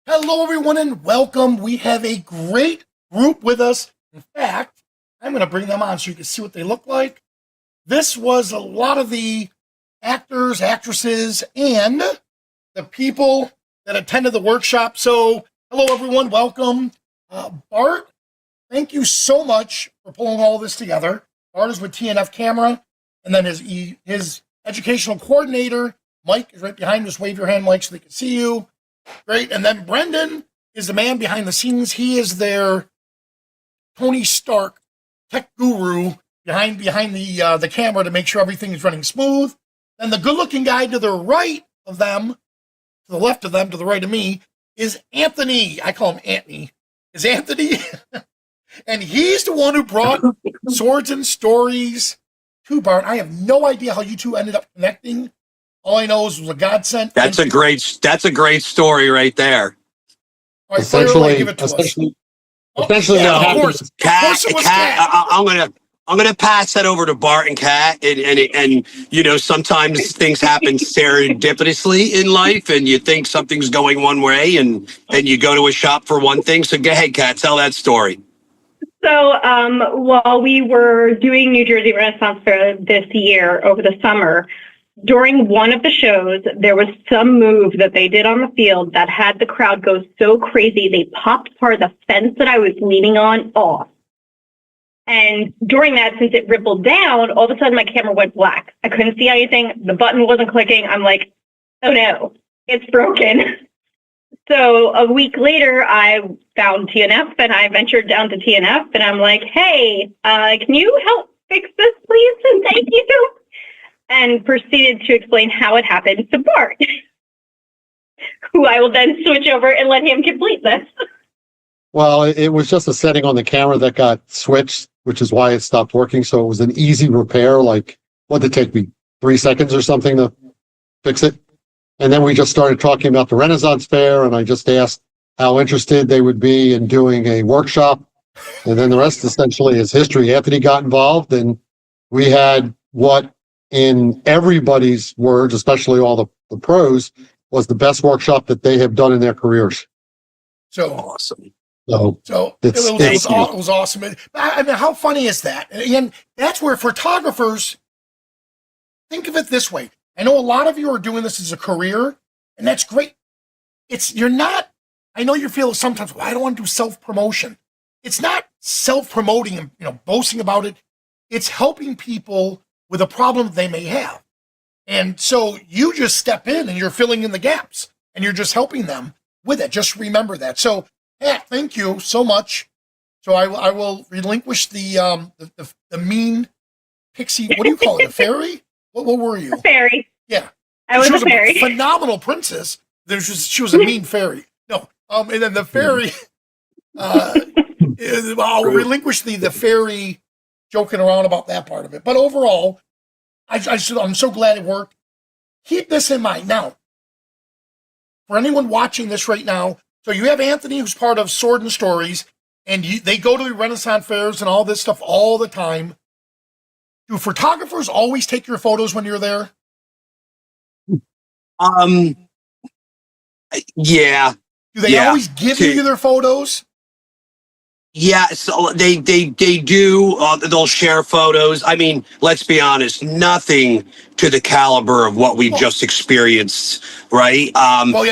Hello, everyone, and welcome. We have a great group with us. In fact, I'm going to bring them on so you can see what they look like. This was a lot of the actors, actresses, and the people that attended the workshop. So, hello, everyone. Welcome. Bart, thank you so much for pulling all this together. Bart is with T&F Camera, and then his educational coordinator, Mike, is right behind us. Wave your hand, Mike, so they can see you. Great. And then Brendan is the man behind the scenes. He is their Tony Stark tech guru behind the camera to make sure everything is running smooth. And the good-looking guy to the right of them, to the left of them, to the right of me, is Anthony. I call him Anthony. Is Anthony. And he's the one who brought Swords and Stories to Bart. I have no idea how you two ended up connecting. All I know is it was a godsend. That's a great story right there. All right, essentially, give it to us. Essentially, Of course, Kat, it was Kat. I'm gonna pass that over to Bart and Kat, and you know, sometimes things happen serendipitously in life, and you think something's going one way, and you go to a shop for one thing. So go ahead, Kat, tell that story. So while we were doing New Jersey Renaissance Fair this year over the summer, during one of the shows, there was some move that they did on the field that had the crowd go so crazy, they popped part of the fence that I was leaning on off. And during that, since it rippled down, all of a sudden my camera went black. I couldn't see anything. The button wasn't clicking. I'm like, oh no, it's broken. So a week later, I found T&F and I ventured down to T&F and I'm like, hey, can you help fix this, please? And thank you. And proceeded to explain how it happened to Bart, who I will then switch over and let him complete this. well, it was just a setting on the camera that got switched, which is why it stopped working. So it was an easy repair. Like, what did it take me? 3 seconds or something to fix it? And then we just started talking about the Renaissance Fair, and I just asked how interested they would be in doing a workshop. And then the rest essentially is history. Anthony got involved, and we had what, in everybody's words, especially all the pros, was the best workshop that they have done in their careers. So Awesome. So it was awesome. I mean, how funny is that? And that's where photographers, think of it this way. I know a lot of you are doing this as a career, and that's great. I know you feel sometimes, well, I don't want to do self-promotion. It's not self-promoting and boasting about it. It's helping people with a problem they may have. And so you just step in and you're filling in the gaps and you're just helping them with it. Just remember that. So, Pat, thank you so much. So I will relinquish the mean pixie. What do you call it? A fairy? What were you? A fairy. Yeah. I was a fairy. Phenomenal princess. She was a mean fairy. No. And then the fairy, I'll relinquish the fairy joking around about that part of it. But overall, I'm so glad it worked. Keep this in mind. Now, for anyone watching this right now, so you have Anthony, who's part of Sword and Stories, and they go to the Renaissance fairs and all this stuff all the time. Do photographers always take your photos when you're there? Yeah. Do they always give you their photos? Yeah, so they do. They'll share photos. I mean, let's be honest, nothing to the caliber of what we've just experienced, right?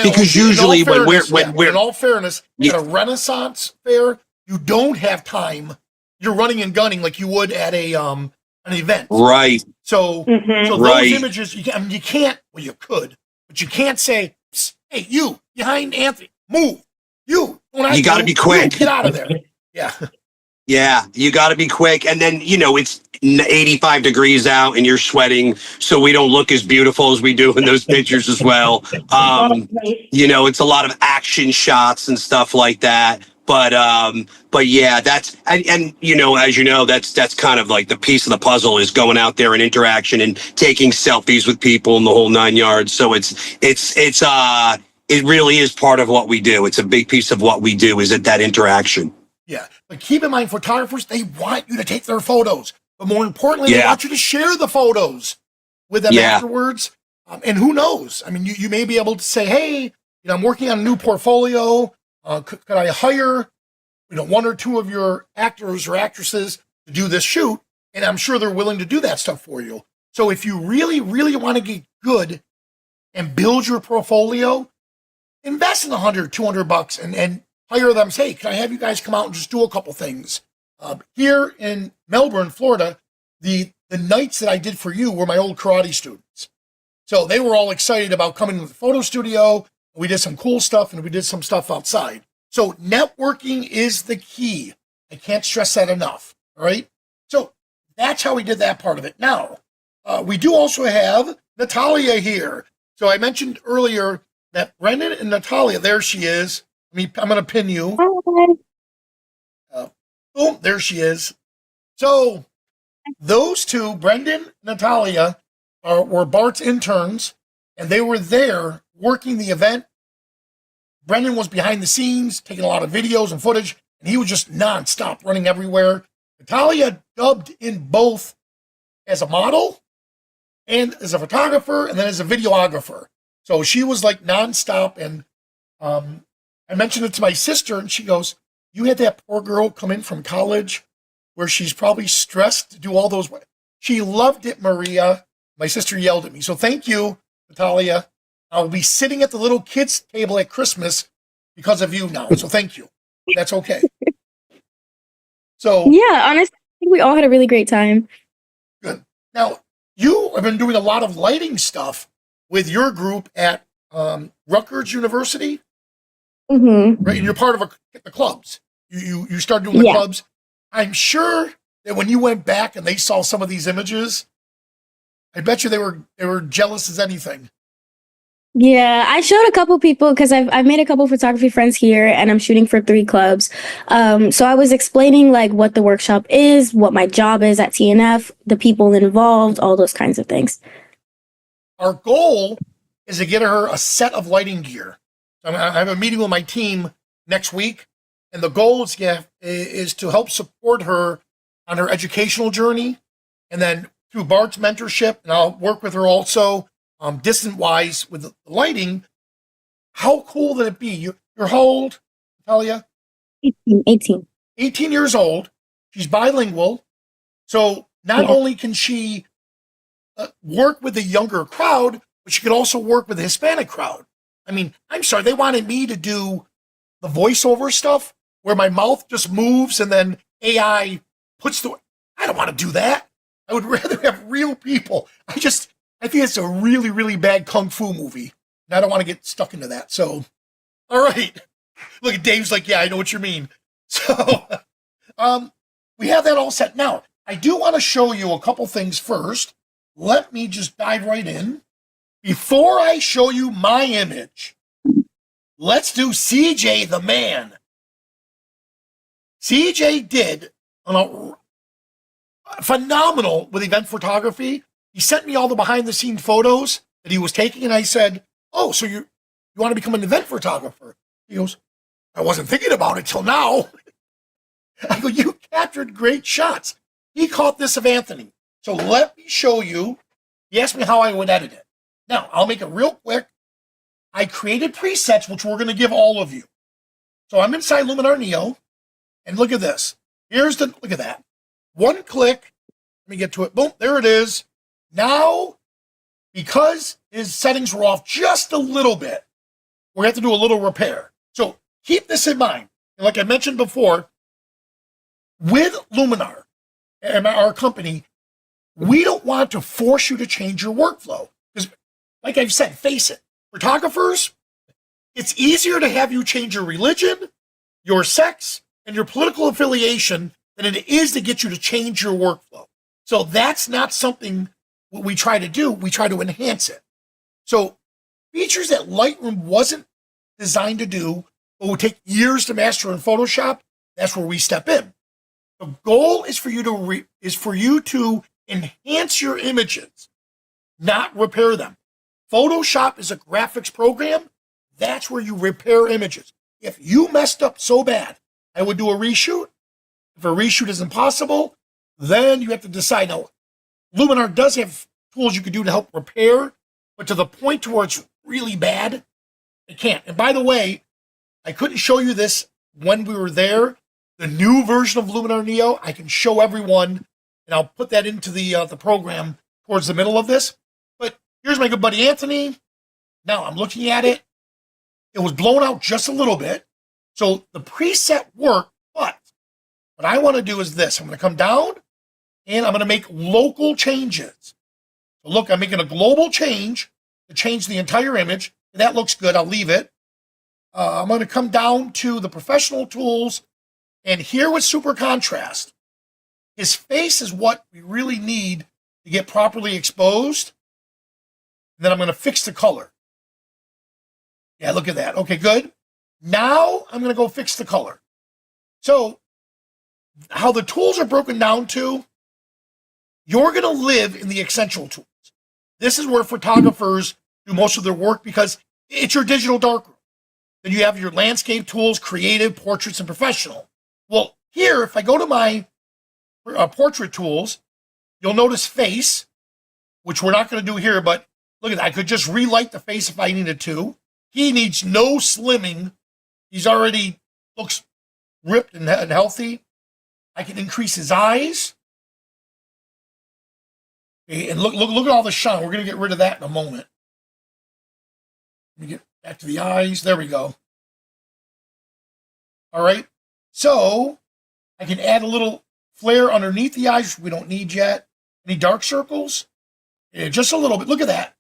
Because usually when we're in all fairness, at a Renaissance fair, you don't have time. You're running and gunning like you would at an event, right? So those images you can't. Well, you could, but you can't say, "Hey, you behind Anthony, move." You got to be quick. Get out of there. Yeah. Yeah, you got to be quick. And then, it's 85 degrees out and you're sweating, so we don't look as beautiful as we do in those pictures as well. It's a lot of action shots and stuff like that. But yeah, that's, and as you know, that's kind of like the piece of the puzzle is going out there and interaction and taking selfies with people and the whole 9 yards. So it really is part of what we do. It's a big piece of what we do is that interaction. Yeah, but keep in mind, photographers, they want you to take their photos. But more importantly, they want you to share the photos with them afterwards. And who knows? I mean, you may be able to say, hey, I'm working on a new portfolio. Could I hire, one or two of your actors or actresses to do this shoot? And I'm sure they're willing to do that stuff for you. So if you really, really want to get good and build your portfolio, invest in $100, $200 and hire them. Say, hey, can I have you guys come out and just do a couple things? Here in Melbourne, Florida, the nights that I did for you were my old karate students. So they were all excited about coming to the photo studio. We did some cool stuff and we did some stuff outside. So networking is the key. I can't stress that enough. All right. So that's how we did that part of it. Now, we do also have Natalia here. So I mentioned earlier that Brendan and Natalia, there she is. I'm going to pin you. Boom, there she is. So those two, Brendan and Natalia, were Bart's interns, and they were there working the event. Brendan was behind the scenes, taking a lot of videos and footage, and he was just nonstop running everywhere. Natalia dubbed in both as a model and as a photographer and then as a videographer. So she was like nonstop. And I mentioned it to my sister, and she goes, you had that poor girl come in from college where she's probably stressed to do all those. She loved it, Maria. My sister yelled at me. So thank you, Natalia. I'll be sitting at the little kids' table at Christmas because of you now. So thank you. That's okay. So yeah, honestly, I think we all had a really great time. Good. Now, you have been doing a lot of lighting stuff with your group at Rutgers University, Mm-hmm. right? And you're part of the clubs. You started doing the clubs. I'm sure that when you went back and they saw some of these images, I bet you they were jealous as anything. Yeah, I showed a couple people because I've made a couple photography friends here, and I'm shooting for 3 clubs. So I was explaining like what the workshop is, what my job is at T&F, the people involved, all those kinds of things. Our goal is to get her a set of lighting gear. I have a meeting with my team next week, and the goal is to help support her on her educational journey, and then through Bart's mentorship, and I'll work with her also distant-wise with the lighting. How cool would it be? You're how old, Natalia? 18. 18 years old. She's bilingual. So not only can she work with the younger crowd, but she could also work with the Hispanic crowd. I mean, I'm sorry, they wanted me to do the voiceover stuff where my mouth just moves and then AI puts I don't want to do that. I would rather have real people. I think it's a really, really bad kung fu movie. And I don't want to get stuck into that. So, all right. Look at Dave's like, yeah, I know what you mean. So, we have that all set. Now, I do want to show you a couple things first. Let me just dive right in. Before I show you my image, let's do CJ the man. CJ did phenomenal with event photography. He sent me all the behind the scenes photos that he was taking, and I said, oh, so you want to become an event photographer? He goes, I wasn't thinking about it till now. I go, you captured great shots. He caught this of Anthony. So let me show you. He asked me how I would edit it. Now, I'll make it real quick. I created presets, which we're going to give all of you. So I'm inside Luminar Neo, and look at this. Look at that. One click. Let me get to it. Boom, there it is. Now, because his settings were off just a little bit, we're going to have to do a little repair. So keep this in mind. And like I mentioned before, with Luminar and our company, we don't want to force you to change your workflow. Because, like I've said, face it, photographers, it's easier to have you change your religion, your sex, and your political affiliation than it is to get you to change your workflow. So that's not something what we try to do. We try to enhance it. So features that Lightroom wasn't designed to do, but would take years to master in Photoshop, that's where we step in. The goal is for you to enhance your images, not repair them. Photoshop is a graphics program. That's where you repair images. If you messed up so bad, I would do a reshoot. If a reshoot is impossible, then you have to decide. Now, Luminar does have tools you can do to help repair, but to the point to where it's really bad, It can't. And by the way, I couldn't show you this when we were there. The new version of Luminar Neo, I can show everyone, and I'll put that into the program towards the middle of this. But here's my good buddy Anthony. Now I'm looking at it. It was blown out just a little bit. So the preset worked, but what I want to do is this. I'm going to come down, and I'm going to make local changes. So look, I'm making a global change to change the entire image. That looks good. I'll leave it. I'm going to come down to the professional tools, and here with super contrast, his face is what we really need to get properly exposed. And then I'm going to fix the color. Yeah, look at that. Okay, good. Now I'm going to go fix the color. So how the tools are broken down to, you're going to live in the essential tools. This is where photographers do most of their work because it's your digital darkroom. Then you have your landscape tools, creative, portraits, and professional. Well, here, if I go to my portrait tools, you'll notice face, which we're not going to do here, but look at that. I could just relight the face if I needed to. He needs no slimming. He's already looks ripped and healthy. I can increase his eyes. Okay, and look at all the shine. We're going to get rid of that in a moment. Let me get back to the eyes. There we go. All right. So I can add a little flare underneath the eyes, which we don't need yet. Any dark circles? Yeah, just a little bit. Look at that.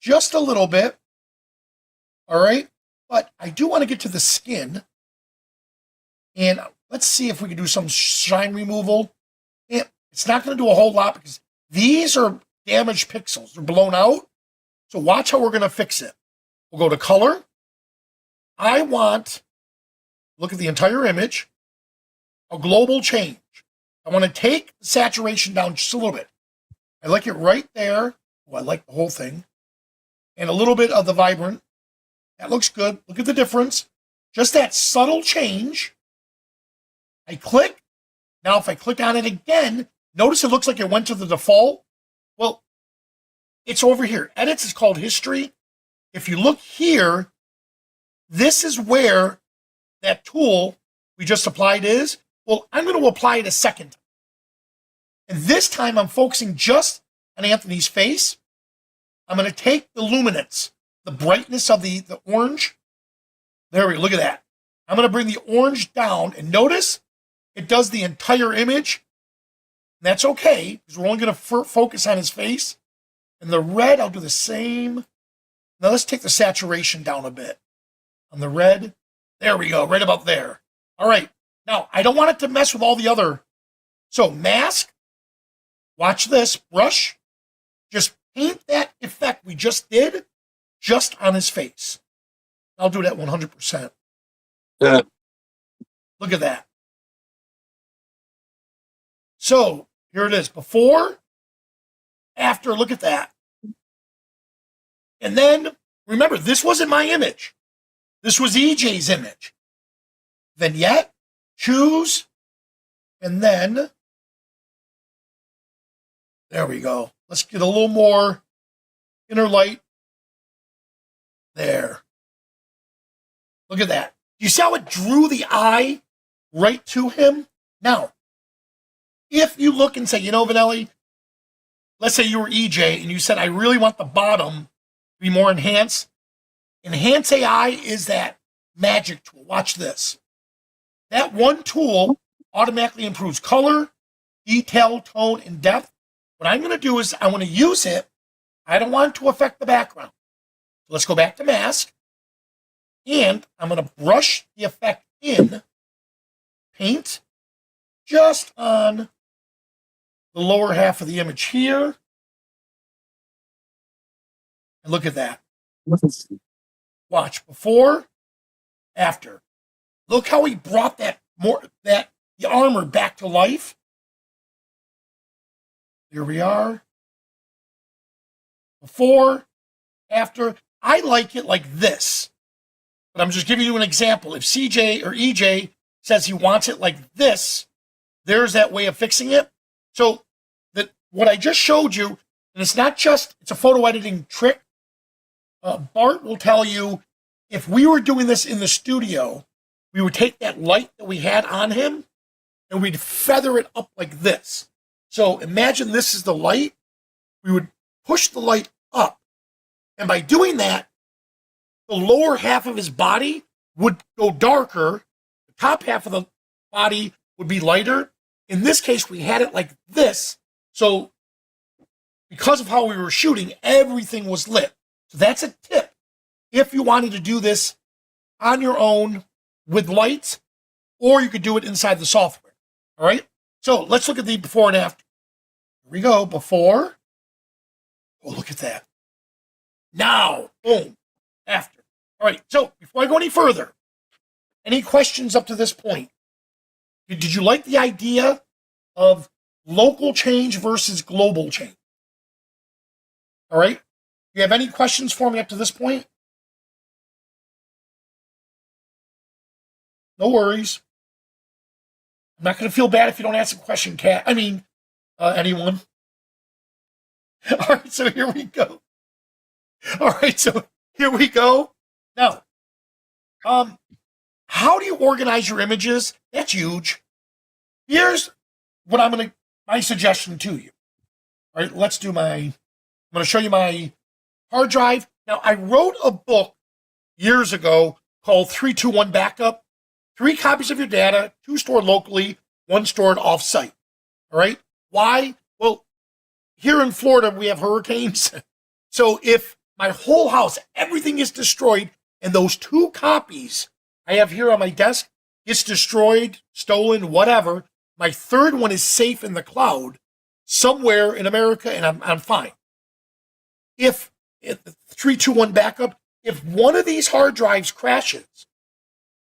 Just a little bit. All right. But I do want to get to the skin. And let's see if we can do some shine removal. It's not going to do a whole lot because these are damaged pixels. They're blown out. So watch how we're going to fix it. We'll go to color. I want, look at the entire image, a global change. I want to take the saturation down just a little bit. I like it right there. Oh, I like the whole thing. And a little bit of the vibrant. That looks good. Look at the difference. Just that subtle change. I click. Now, if I click on it again, notice it looks like it went to the default. Well, it's over here. Edits is called history. If you look here, this is where that tool we just applied is. Well, I'm going to apply it a second time. And this time I'm focusing just on Anthony's face. I'm going to take the luminance, the brightness of the orange. There we go. Look at that. I'm going to bring the orange down, and notice it does the entire image. And that's okay, because we're only going to focus on his face. And the red, I'll do the same. Now let's take the saturation down a bit. On the red, there we go, right about there. All right. Now, I don't want it to mess with all the other. So mask, watch this, brush. Just paint that effect we just did just on his face. I'll do that 100%. Yeah. Look at that. So here it is, before, after, look at that. And then, remember, this wasn't my image. This was EJ's image. Vignette, choose, and then, there we go. Let's get a little more inner light. There. Look at that. You see how it drew the eye right to him? Now, if you look and say, you know, Vanelli, let's say you were EJ and you said, I really want the bottom to be more enhanced. Enhance AI is that magic tool. Watch this. That one tool automatically improves color, detail, tone, and depth. What I'm going to do is I want to use it. I don't want it to affect the background. So let's go back to mask. And I'm going to brush the effect in, paint just on the lower half of the image here. And look at that. Watch before, after. Look how he brought the armor back to life. Here we are. Before, after. I like it like this. But I'm just giving you an example. If CJ or EJ says he wants it like this, there's that way of fixing it. So what I just showed you, and it's not just, it's a photo editing trick. Bart will tell you if we were doing this in the studio, we would take that light that we had on him and we'd feather it up like this. So imagine this is the light. We would push the light up. And by doing that, the lower half of his body would go darker. The top half of the body would be lighter. In this case, we had it like this. So because of how we were shooting, everything was lit. So that's a tip. If you wanted to do this on your own with lights, or you could do it inside the software. All right. So let's look at the before and after. Here we go. Before. Oh, look at that. Now, boom, after. All right. So before I go any further, any questions up to this point? Did you like the idea of local change versus global change? All right. Do you have any questions for me up to this point? No worries. I'm not going to feel bad if you don't ask a question, Kat. I mean, anyone. All right, so here we go. All right, so here we go. Now, how do you organize your images? That's huge. Here's what my suggestion to you. All right, I'm going to show you my hard drive. Now, I wrote a book years ago called 3-2-1 Backup. 3 copies of your data, 2 stored locally, 1 stored off-site. All right? Why? Well, here in Florida, we have hurricanes. So if my whole house, everything is destroyed, and those 2 copies I have here on my desk gets destroyed, stolen, whatever, my 3rd one is safe in the cloud somewhere in America, and I'm fine. If 3-2-1 backup, if one of these hard drives crashes,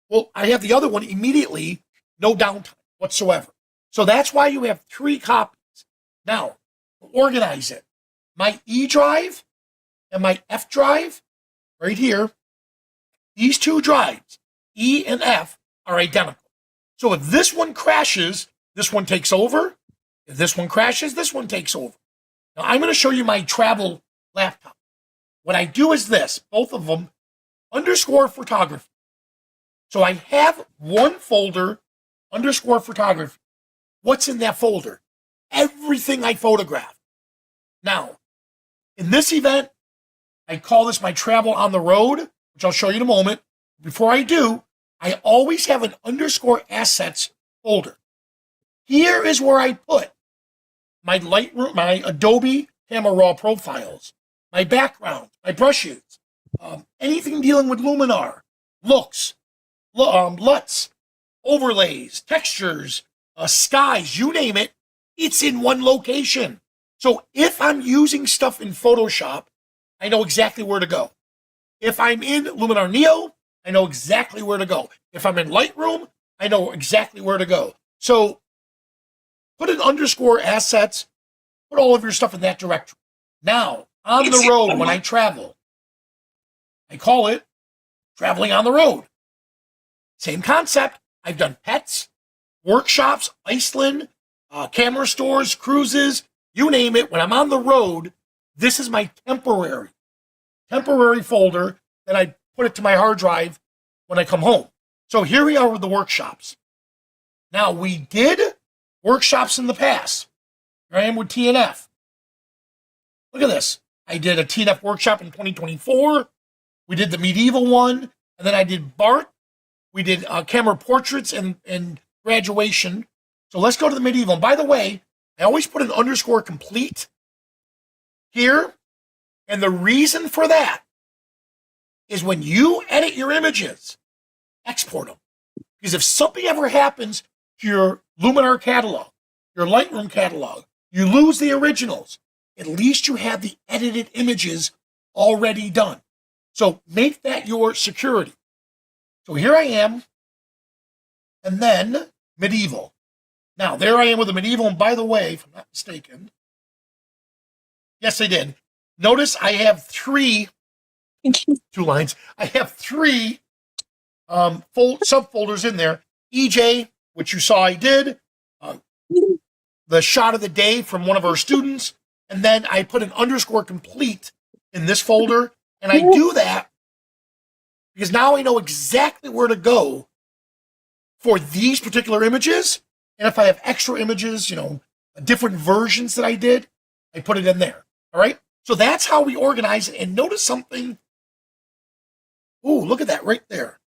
well, I have the other one immediately, no downtime whatsoever. So that's why you have 3 copies. Now, organize it. My E drive and my F drive, right here, these 2 drives, E and F, are identical. So if this one crashes, this one takes over. If this one crashes, this one takes over. Now, I'm going to show you my travel laptop. What I do is this, both of them, underscore photography. So I have one folder, underscore photography. What's in that folder? Everything I photographed. Now, in this event, I call this my travel on the road, which I'll show you in a moment. Before I do, I always have an underscore assets folder. Here is where I put my Lightroom, my Adobe Camera Raw profiles, my background, my brushes, anything dealing with Luminar, looks, LUTs, overlays, textures, skies, you name it, it's in one location. So if I'm using stuff in Photoshop, I know exactly where to go. If I'm in Luminar Neo, I know exactly where to go. If I'm in Lightroom, I know exactly where to go. So put an underscore assets, put all of your stuff in that directory. Now, on the road, when I travel, I call it traveling on the road. Same concept. I've done pets, workshops, Iceland, camera stores, cruises, you name it. When I'm on the road, this is my temporary folder that I put it to my hard drive when I come home. So here we are with the workshops. Now, we did workshops in the past. Here I am with T&F. Look at this. I did a T&F workshop in 2024. We did the medieval one, and then I did BART. We did camera portraits and graduation. So let's go to the medieval. And by the way, I always put an underscore complete here. And the reason for that is when you edit your images, export them. Because if something ever happens to your Luminar catalog, your Lightroom catalog, you lose the originals, at least you have the edited images already done. So make that your security. So here I am, and then medieval. Now, there I am with the medieval, and by the way, if I'm not mistaken, yes, I did. Notice I have 3, 2 lines. I have 3 subfolders in there. EJ, which you saw I did, the shot of the day from one of our students, and then I put an underscore complete in this folder, and I do that because now I know exactly where to go for these particular images. And if I have extra images, different versions that I did, I put it in there. All right. So that's how we organize it. And notice something. Ooh, look at that right there.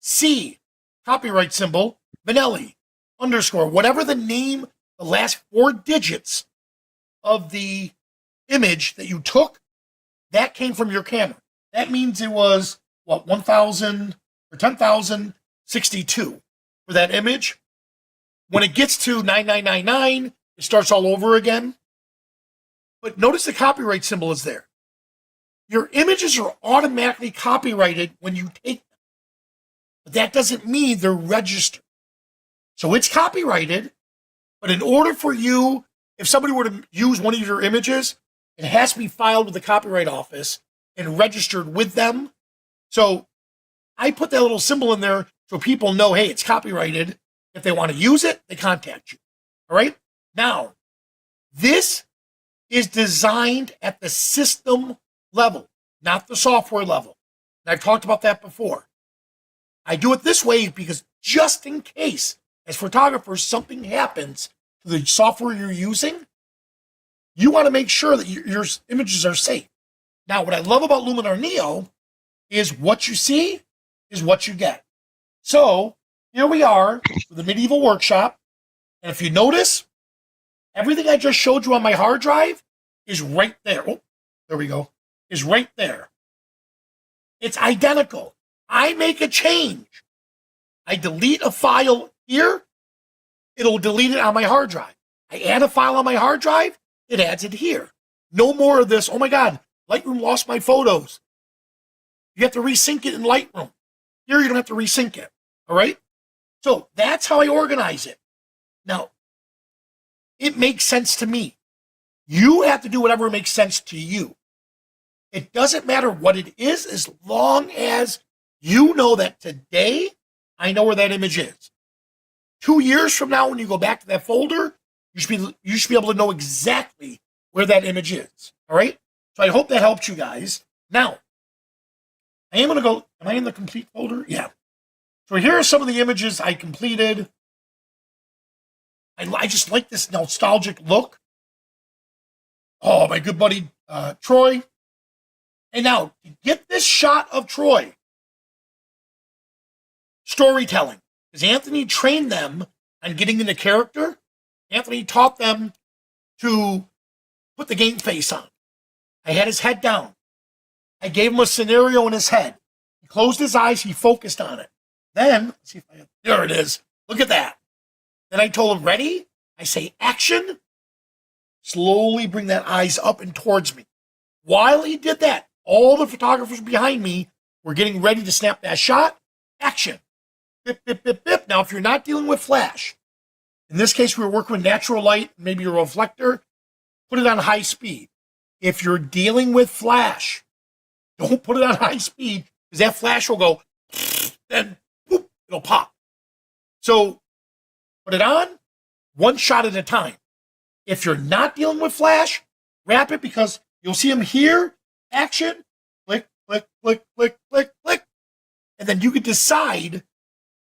C, copyright symbol, Vanelli, underscore, whatever the name, the last 4 digits of the image that you took, that came from your camera. That means it was, 1,000 or 10,062 for that image. When it gets to 9999, it starts all over again. But notice the copyright symbol is there. Your images are automatically copyrighted when you take them. But that doesn't mean they're registered. So it's copyrighted, but in order for you, if somebody were to use one of your images, it has to be filed with the Copyright Office and registered with them. So I put that little symbol in there so people know, hey, it's copyrighted. If they want to use it, they contact you. All right? Now, this is designed at the system level, not the software level. And I've talked about that before. I do it this way because just in case, as photographers, something happens to the software you're using, you want to make sure that your images are safe. Now, what I love about Luminar Neo is what you see is what you get. So here we are with the medieval workshop. And if you notice, everything I just showed you on my hard drive is right there. Oh, there we go. Is right there. It's identical. I make a change. I delete a file here. It'll delete it on my hard drive. I add a file on my hard drive. It adds it here. No more of this. Oh my God, Lightroom lost my photos. You have to resync it in Lightroom. Here, you don't have to resync it. All right? So that's how I organize it. Now, it makes sense to me. You have to do whatever makes sense to you. It doesn't matter what it is as long as you know that today I know where that image is. 2 years from now, when you go back to that folder, you should be able to know exactly where that image is. All right? So I hope that helps you guys. Now, I am going to go, am I in the complete folder? Yeah. So here are some of the images I completed. I just like this nostalgic look. Oh, my good buddy, Troy. And now, to get this shot of Troy, storytelling. Because Anthony trained them on getting into character. Anthony taught them to put the game face on. I had his head down. I gave him a scenario in his head. He closed his eyes. He focused on it. Then, let's see if I have, there it is. Look at that. Then I told him, ready? I say, action. Slowly bring that eyes up and towards me. While he did that, all the photographers behind me were getting ready to snap that shot. Action. Bip, bip, bip, bip. Now, if you're not dealing with flash, in this case, we were working with natural light, maybe a reflector, put it on high speed. If you're dealing with flash, don't put it on high speed because that flash will go, then whoop, it'll pop. So put it on one shot at a time. If you're not dealing with flash, wrap it because you'll see them here, action, click, click, click, click, click, click. And then you can decide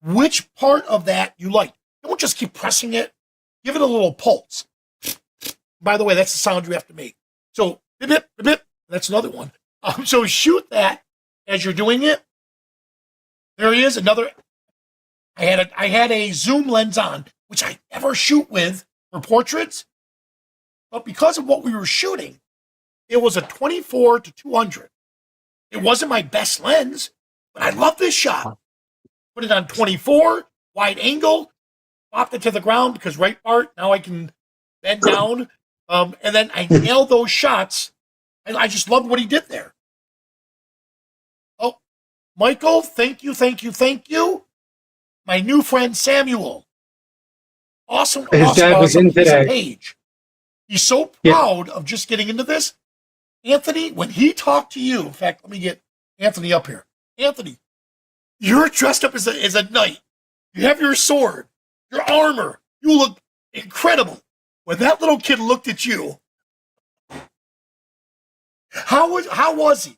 which part of that you like. Don't just keep pressing it. Give it a little pulse. By the way, that's the sound you have to make. So, bip, bip, bip, bip. That's another one. So shoot that as you're doing it. There he is, another. I had a zoom lens on, which I never shoot with for portraits. But because of what we were shooting, it was a 24 to 200. It wasn't my best lens, but I love this shot. Put it on 24, wide angle, popped it to the ground because right part, now I can bend down. And then I nailed those shots. And I just loved what he did there. Oh, Michael, thank you, thank you, thank you. My new friend Samuel. Awesome, awesome piece of page. He's so proud of just getting into this. Anthony, when he talked to you, in fact, let me get Anthony up here. Anthony, you're dressed up as a knight. You have your sword, your armor. You look incredible. When that little kid looked at you, how was he?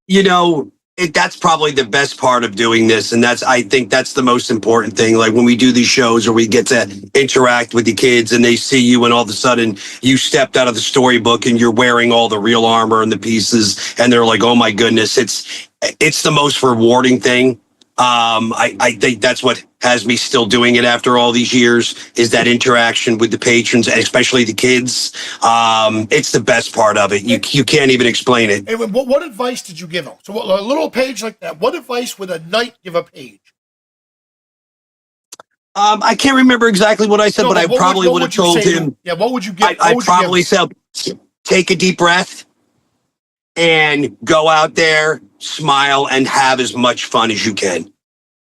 You know, that's probably the best part of doing this, and I think that's the most important thing. Like when we do these shows, or we get to interact with the kids, and they see you, and all of a sudden you stepped out of the storybook, and you're wearing all the real armor and the pieces, and they're like, "Oh my goodness!" It's the most rewarding thing. I think that's what has me still doing it after all these years, is that interaction with the patrons, and especially the kids. It's the best part of it. You can't even explain it. And what advice did you give him? So a little page like that, what advice would a knight give a page? I can't remember exactly what I said, but I probably would have told him. Yeah, what would you give? I'd probably say, take a deep breath and go out there, smile, and have as much fun as you can.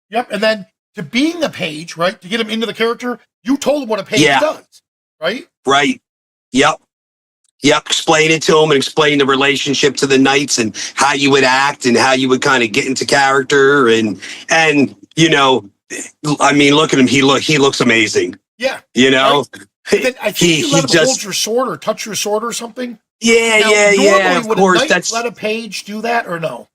Yep. And then to being a page, right? To get him into the character, you told him what a page does, right? Right. Yep. Explain it to him, and explain the relationship to the knights, and how you would act, and how you would kind of get into character, and you know, I mean, look at him. He looks amazing. Yeah. You know, right. I think you let him hold your sword or touch your sword or something. Yeah. Of course, that's let a page do that or no?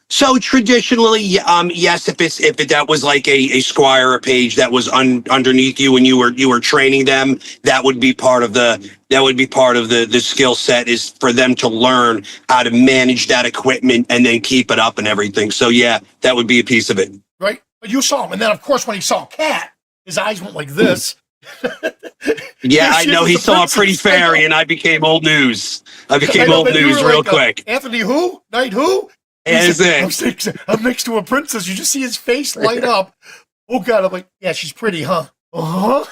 So traditionally, yes, if that was like a squire, a page that was underneath you, and you were training them, that would be part of the skill set, is for them to learn how to manage that equipment and then keep it up and everything. So yeah, that would be a piece of it. Right, but you saw him, and then of course when he saw Cat, his eyes went like this. Yeah, I know. He saw a pretty fairy, and I became old news. I became old news real quick. Anthony who? Knight who? I'm next to a princess. You just see his face light up. Oh God! I'm like, yeah, she's pretty, huh? I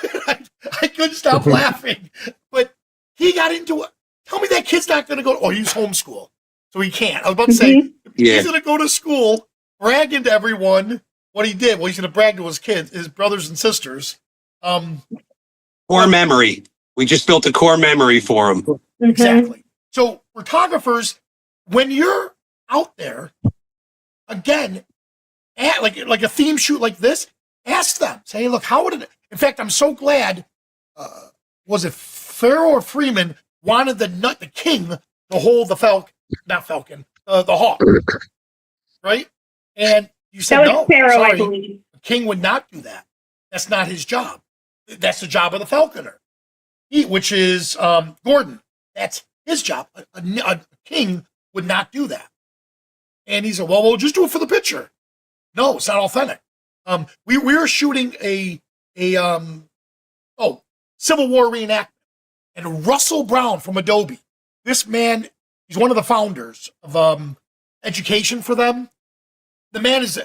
couldn't stop laughing. But he got into it. Tell me that kid's not going to go. Oh, he's homeschooled, so he can't. I was about to say, he's going to go to school, bragging to everyone what he did. Well, he's going to brag to his kids, his brothers and sisters. Core memory. We just built a core memory for him. Exactly. So photographers, when you're out there, again, like a theme shoot like this, ask them. Say, hey, look, how would it? In fact, I'm so glad. Was it Pharaoh or Freeman wanted the king to hold the the hawk, right? And you said no. Pharaoh, sorry, I believe. the king would not do that. That's not his job. That's the job of the falconer, which is Gordon. That's his job. A king would not do that. And he said, well, we'll just do it for the picture. No, it's not authentic. We were shooting a Civil War reenactment, and Russell Brown from Adobe. This man, he's one of the founders of education for them. The man is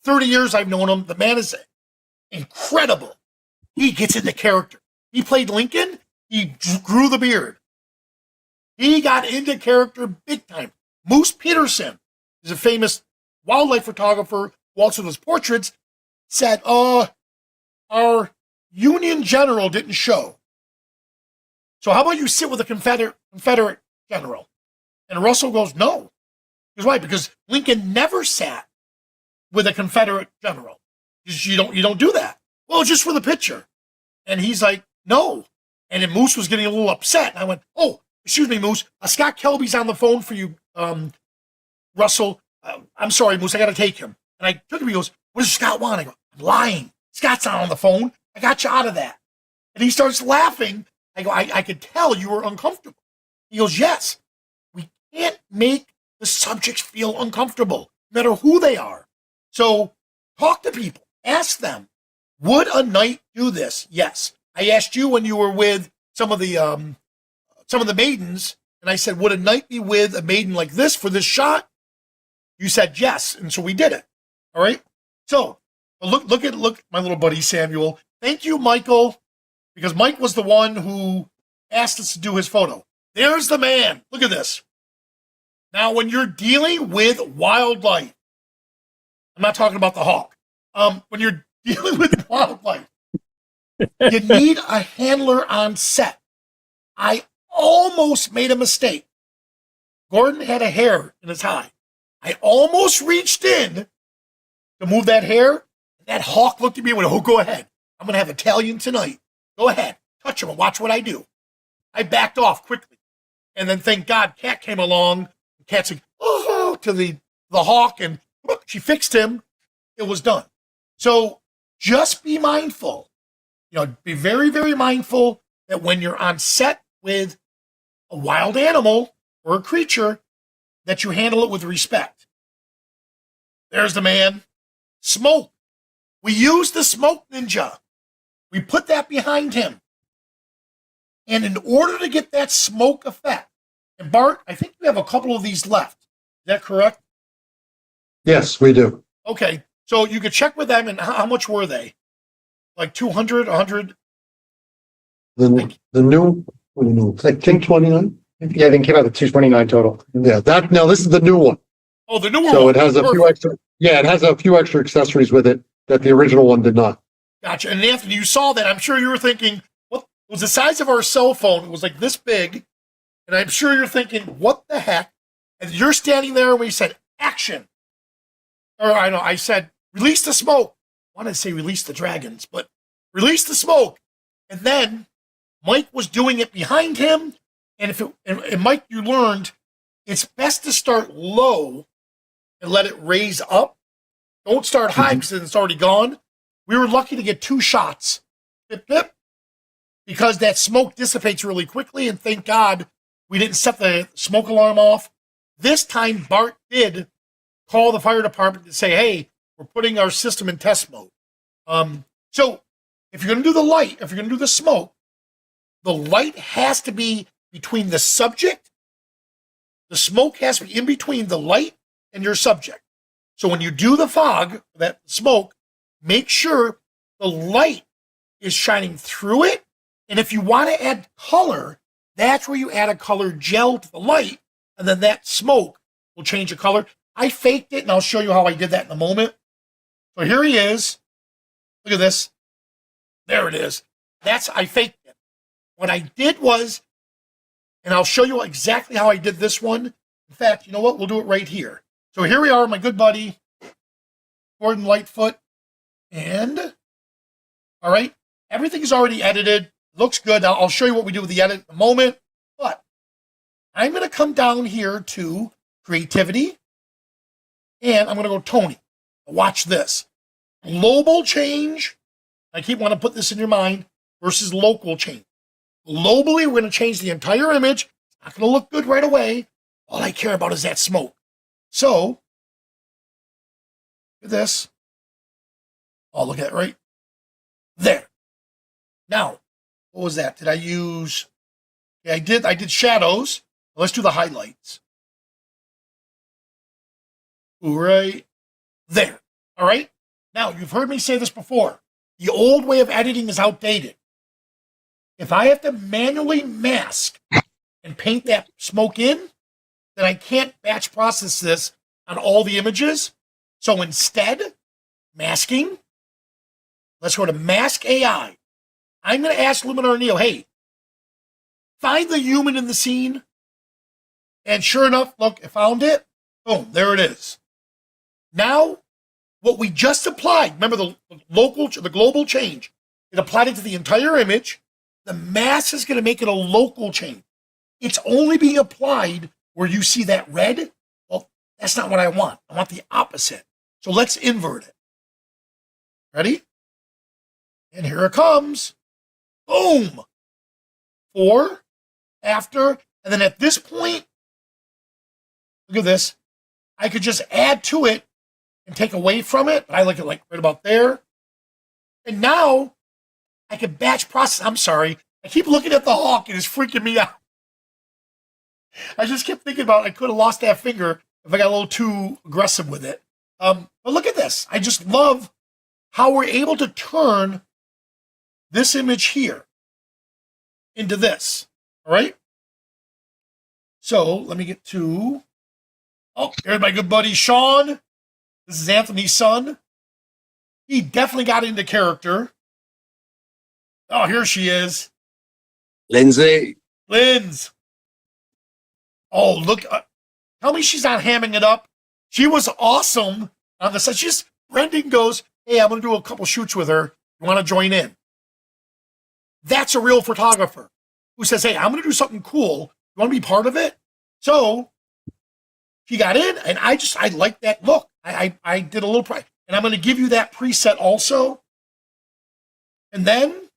30 years I've known him. The man is incredible. He gets into character. He played Lincoln. He grew the beard. He got into character big time. Moose Peterson is a famous wildlife photographer who also does portraits, said, our Union general didn't show. So how about you sit with a Confederate general? And Russell goes, no. He goes, why? Because Lincoln never sat with a Confederate general. You don't do that. Well, just for the picture. And he's like, no. And then Moose was getting a little upset. And I went, oh, excuse me, Moose. Scott Kelby's on the phone for you, Russell. I'm sorry, Moose. I got to take him. And I took him. He goes, what does Scott want? I go, I'm lying. Scott's not on the phone. I got you out of that. And he starts laughing. I go, I could tell you were uncomfortable. He goes, yes. We can't make the subjects feel uncomfortable, no matter who they are. So talk to people. Ask them, would a knight do this? Yes. I asked you when you were with some of the maidens, and I said, would a knight be with a maiden like this for this shot? You said yes, and so we did it. All right. So look at my little buddy Samuel. Thank you, Michael, because Mike was the one who asked us to do his photo. There's the man. Look at this. Now, when you're dealing with wildlife, I'm not talking about the hawk. When you're dealing with wildlife, you need a handler on set. I almost made a mistake. Gordon had a hair in his eye. I almost reached in to move that hair. That hawk looked at me and went, oh, go ahead. I'm going to have Italian tonight. Go ahead. Touch him and watch what I do. I backed off quickly. And then thank God Cat came along and cat's like, oh, to the hawk, and look, she fixed him. It was done. So just be mindful. Be very, very mindful that when you're on set with a wild animal or a creature, that you handle it with respect. There's the man. Smoke. We use the smoke ninja. We put that behind him. And in order to get that smoke effect, and Bart, I think you have a couple of these left. Is that correct? Yes, we do. Okay. So you could check with them, and how much were they? Like 200, 100? The new, I don't know, it's like 229. Yeah, I think it came out at 229 total. Yeah, this is the new one. Oh, the new one. So it has a few extra. Yeah, it has a few extra accessories with it that the original one did not. Gotcha. And Anthony, you saw that. I'm sure you were thinking, what it was the size of our cell phone? It was like this big. And I'm sure you're thinking, what the heck? And you're standing there and we said, action. Or I said, release the smoke. I wanted to say release the dragons, but release the smoke. And then Mike was doing it behind him. And Mike, you learned it's best to start low and let it raise up. Don't start high because it's already gone. We were lucky to get 2 shots. Pip, pip. Because that smoke dissipates really quickly, and thank God we didn't set the smoke alarm off. This time, Bart did call the fire department to say, hey, we're putting our system in test mode. So if you're going to do the light, if you're going to do the smoke, the light has to be between the subject. The smoke has to be in between the light and your subject. So when you do the fog, that smoke, make sure the light is shining through it. And if you want to add color, that's where you add a color gel to the light, and then that smoke will change the color. I faked it, and I'll show you how I did that in a moment. So here he is. Look at this. There it is. I faked it. What I did was, and I'll show you exactly how I did this one. In fact, you know what? We'll do it right here. So here we are, my good buddy, Gordon Lightfoot. And, all right, everything is already edited. Looks good. I'll show you what we do with the edit in a moment. But I'm going to come down here to creativity. And I'm going to go Tony. Watch this. Global change. I keep wanting to put this in your mind versus local change. Globally, we're going to change the entire image. It's not going to look good right away. All I care about is that smoke. So, look at this. Oh, look at it right there. Now, what was that? Did I use? Yeah, I did shadows. Let's do the highlights. Right there. All right. Now, you've heard me say this before. The old way of editing is outdated. If I have to manually mask and paint that smoke in, then I can't batch process this on all the images. So instead, masking, let's go to Mask AI. I'm going to ask Luminar Neo, hey, find the human in the scene. And sure enough, look, I found it. Boom, there it is. Now, what we just applied, remember the global change, it applied it to the entire image. The mask is going to make it a local change. It's only being applied where you see that red. Well, that's not what I want. I want the opposite. So let's invert it. Ready? And here it comes. Boom. 4, after, and then at this point, look at this. I could just add to it and take away from it. But I like it like right about there. And now I can batch process. I'm sorry. I keep looking at the hawk and it's freaking me out. I just kept thinking about I could have lost that finger if I got a little too aggressive with it. But look at this. I just love how we're able to turn this image here into this. All right. So let me get to, oh, here's my good buddy Sean. This is Anthony's son. He definitely got into character. Oh, here she is. Lindsay. Linz. Oh, look. Tell me she's not hamming it up. She was awesome on the set. Brendan goes, hey, I'm going to do a couple shoots with her. You want to join in? That's a real photographer who says, hey, I'm going to do something cool. You want to be part of it? So she got in, and I like that look. I did a little, and I'm going to give you that preset also. And then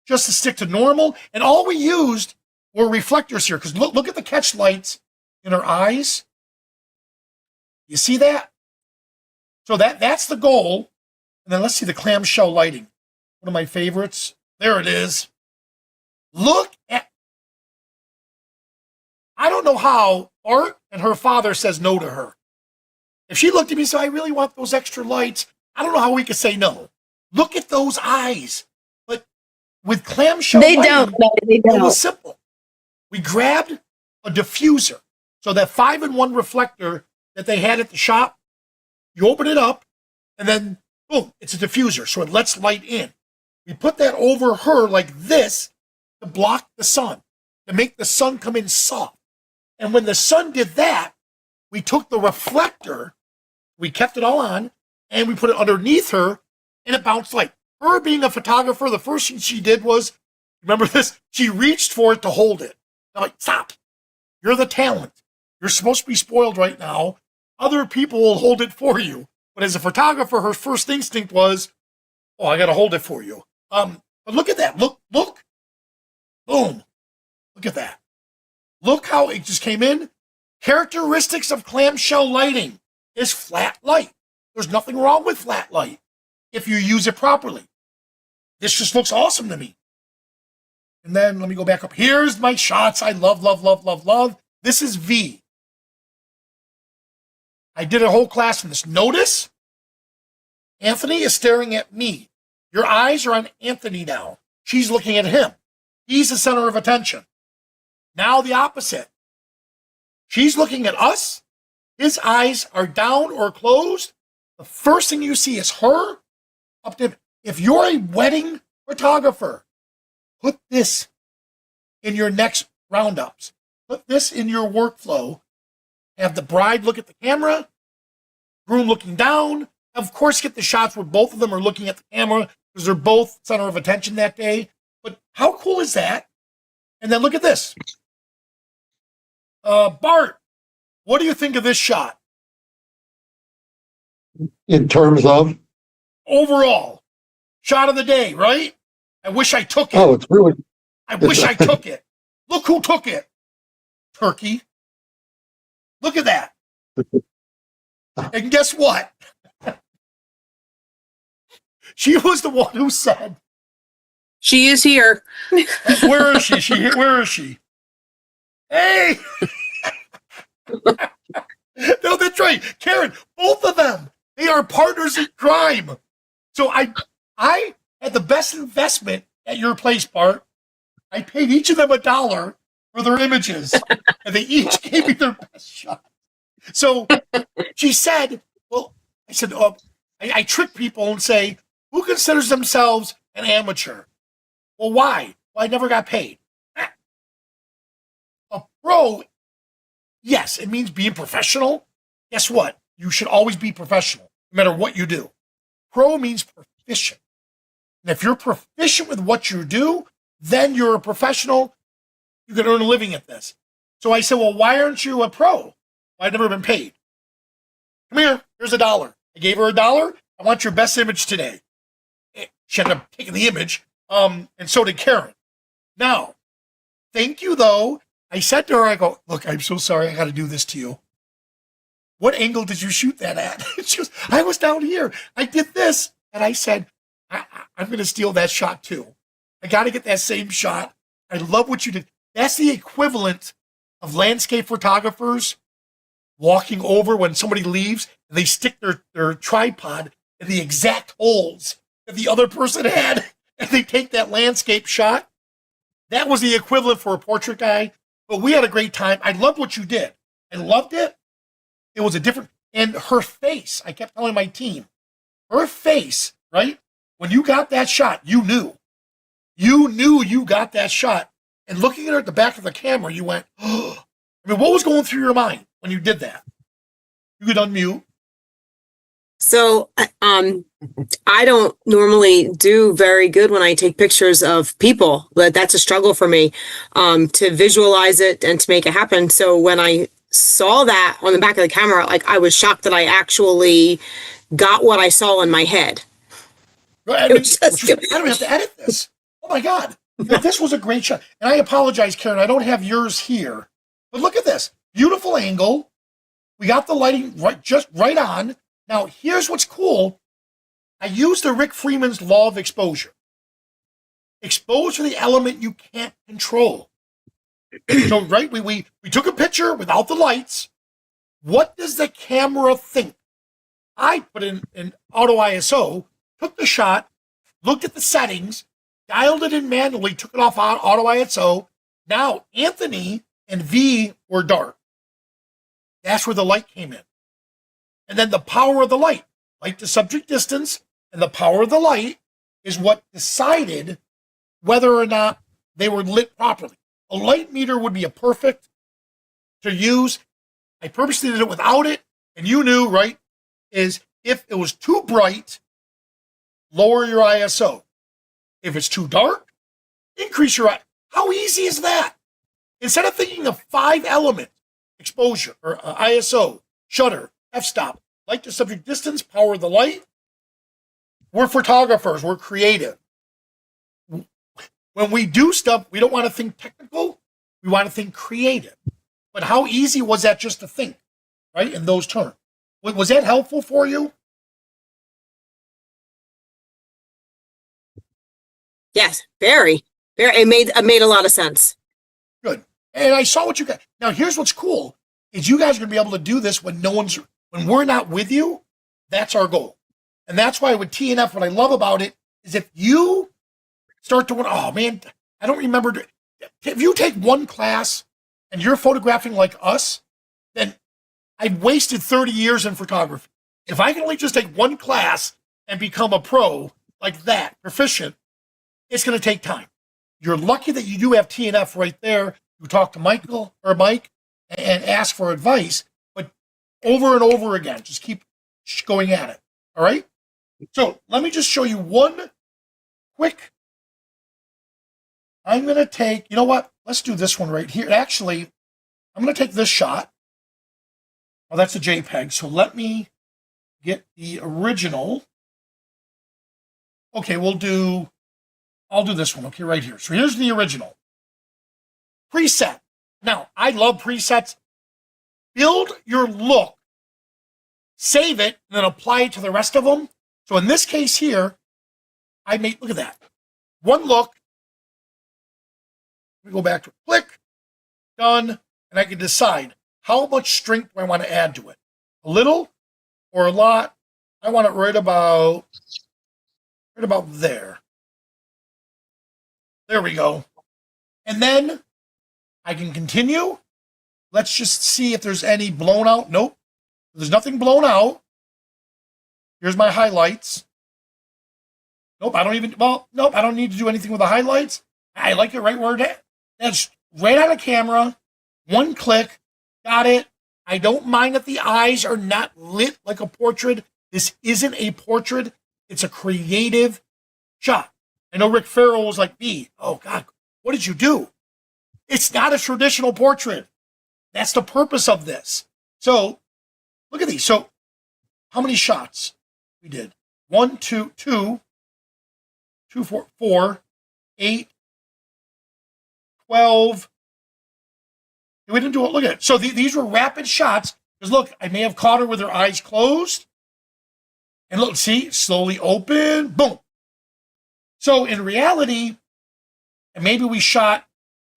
just to stick to normal, and all we used were reflectors here, because look at the catch lights in her eyes. You see that? So that's the goal. And then let's see the clamshell lighting. One of my favorites. There it is. Look at, I don't know how Art and her father says no to her. If she looked at me and said, I really want those extra lights, I don't know how we could say no. Look at those eyes. But with clamshell lighting, They it don't. was simple. We grabbed a diffuser. So that 5-in-1 reflector that they had at the shop, you open it up, and then, boom, it's a diffuser. So it lets light in. We put that over her like this to block the sun, to make the sun come in soft. And when the sun did that, we took the reflector, we kept it all on, and we put it underneath her, and it bounced light. Her being a photographer, the first thing she did was, remember this? She reached for it to hold it. I'm like, stop. You're the talent. You're supposed to be spoiled right now. Other people will hold it for you. But as a photographer, her first instinct was, oh, I got to hold it for you. But look at that. Look. Boom. Look at that. Look how it just came in. Characteristics of clamshell lighting is flat light. There's nothing wrong with flat light if you use it properly. This just looks awesome to me. And then let me go back up. Here's my shots I love, love, love, love, love. This is V. I did a whole class on this. Notice, Anthony is staring at me. Your eyes are on Anthony now. She's looking at him. He's the center of attention. Now the opposite. She's looking at us. His eyes are down or closed. The first thing you see is her up to him. If you're a wedding photographer, put this in your next roundups. Put this in your workflow. Have the bride look at the camera, groom looking down. Of course, get the shots where both of them are looking at the camera because they're both center of attention that day. But how cool is that? And then look at this. Bart, what do you think of this shot? In terms of, Overall, shot of the day, right? I wish I took it. oh, it's really, I wish I took it. Look who took it. Turkey. Look at that. And guess what? She was the one who said, She is here. where is she? Where is she? Hey! No, that's right. Karen, both of them, they are partners in crime. So I had the best investment at your place, Bart. I paid each of them $1 for their images, and they each gave me their best shot. So she said, well, I said, I trick people and say, who considers themselves an amateur? Well, why? Well, I never got paid. A pro, yes, it means being professional. Guess what? You should always be professional, no matter what you do. Pro means proficient. And if you're proficient with what you do, then you're a professional. You can earn a living at this. So I said, well, why aren't you a pro? Well, I've never been paid. Come here. Here's $1. I gave her $1. I want your best image today. She ended up taking the image. And so did Karen. Now, thank you, though. I said to her, I go, look, I'm so sorry. I got to do this to you. What angle did you shoot that at? She goes, I was down here. I did this. And I said, I'm going to steal that shot, too. I got to get that same shot. I love what you did. That's the equivalent of landscape photographers walking over when somebody leaves and they stick their tripod in the exact holes that the other person had and they take that landscape shot. That was the equivalent for a portrait guy. But we had a great time. I loved what you did. I loved it. It was a different, and her face, I kept telling my team, her face, right? When you got that shot, you knew you got that shot. And looking at her at the back of the camera, you went, oh. I mean, what was going through your mind when you did that? You could unmute. So, I don't normally do very good when I take pictures of people. That's a struggle for me, to visualize it and to make it happen. So when I saw that on the back of the camera, like I was shocked that I actually got what I saw in my head. I It mean, was just, I don't have to edit this. Oh my God. This was a great shot. And I apologize, Karen, I don't have yours here. But look at this. Beautiful angle. We got the lighting just right on. Now, here's what's cool. I used the Rick Freeman's law of exposure. Expose to the element you can't control. So, right, we took a picture without the lights. What does the camera think? I put in auto ISO, took the shot, looked at the settings, dialed it in manually, took it off auto ISO. Now, Anthony and V were dark. That's where the light came in. And then the power of the light to subject distance, and the power of the light is what decided whether or not they were lit properly. A light meter would be a perfect to use. I purposely did it without it, and you knew, right, is if it was too bright, lower your ISO. If it's too dark, increase your ISO. How easy is that? Instead of thinking of 5-element exposure or ISO, shutter, f-stop, light to subject distance, power of the light, we're photographers, we're creative. When we do stuff, we don't want to think technical, we want to think creative. But how easy was that just to think, right, in those terms? Was that helpful for you? yes, very. It made a lot of sense. Good. And I saw what you got. Now, here's what's cool, is you guys are going to be able to do this when we're not with you. That's our goal. And that's why with T&F, what I love about it is if you start to, oh man, I don't remember. If you take one class and you're photographing like us, then I've wasted 30 years in photography. If I can only just take one class and become a pro like that, proficient, it's going to take time. You're lucky that you do have T&F right there. You talk to Michael or Mike and ask for advice, but over and over again, just keep going at it. All right? So let me just show you one quick. I'm going to take, you know what? Let's do this one right here. Actually, I'm going to take this shot. Oh, that's a JPEG. So let me get the original. Okay, I'll do this one. Okay, right here. So here's the original. Preset. Now, I love presets. Build your look, save it, and then apply it to the rest of them. So in this case here, look at that. One look. We go back to click, done, and I can decide how much strength do I want to add to it. A little or a lot. I want it right about there. There we go. And then I can continue. Let's just see if there's any blown out. Nope. There's nothing blown out. Here's my highlights. Nope, I don't need to do anything with the highlights. I like it right where it is. That's right on the camera. One click. Got it. I don't mind that the eyes are not lit like a portrait. This isn't a portrait. It's a creative shot. I know Rick Farrell was like me. Oh, God, what did you do? It's not a traditional portrait. That's the purpose of this. So look at these. So how many shots we did? 1, 2, 4, 8, 12. We didn't do it. Look at it. So these were rapid shots. Because look, I may have caught her with her eyes closed. And look, see, slowly open, boom. So in reality, and maybe we shot,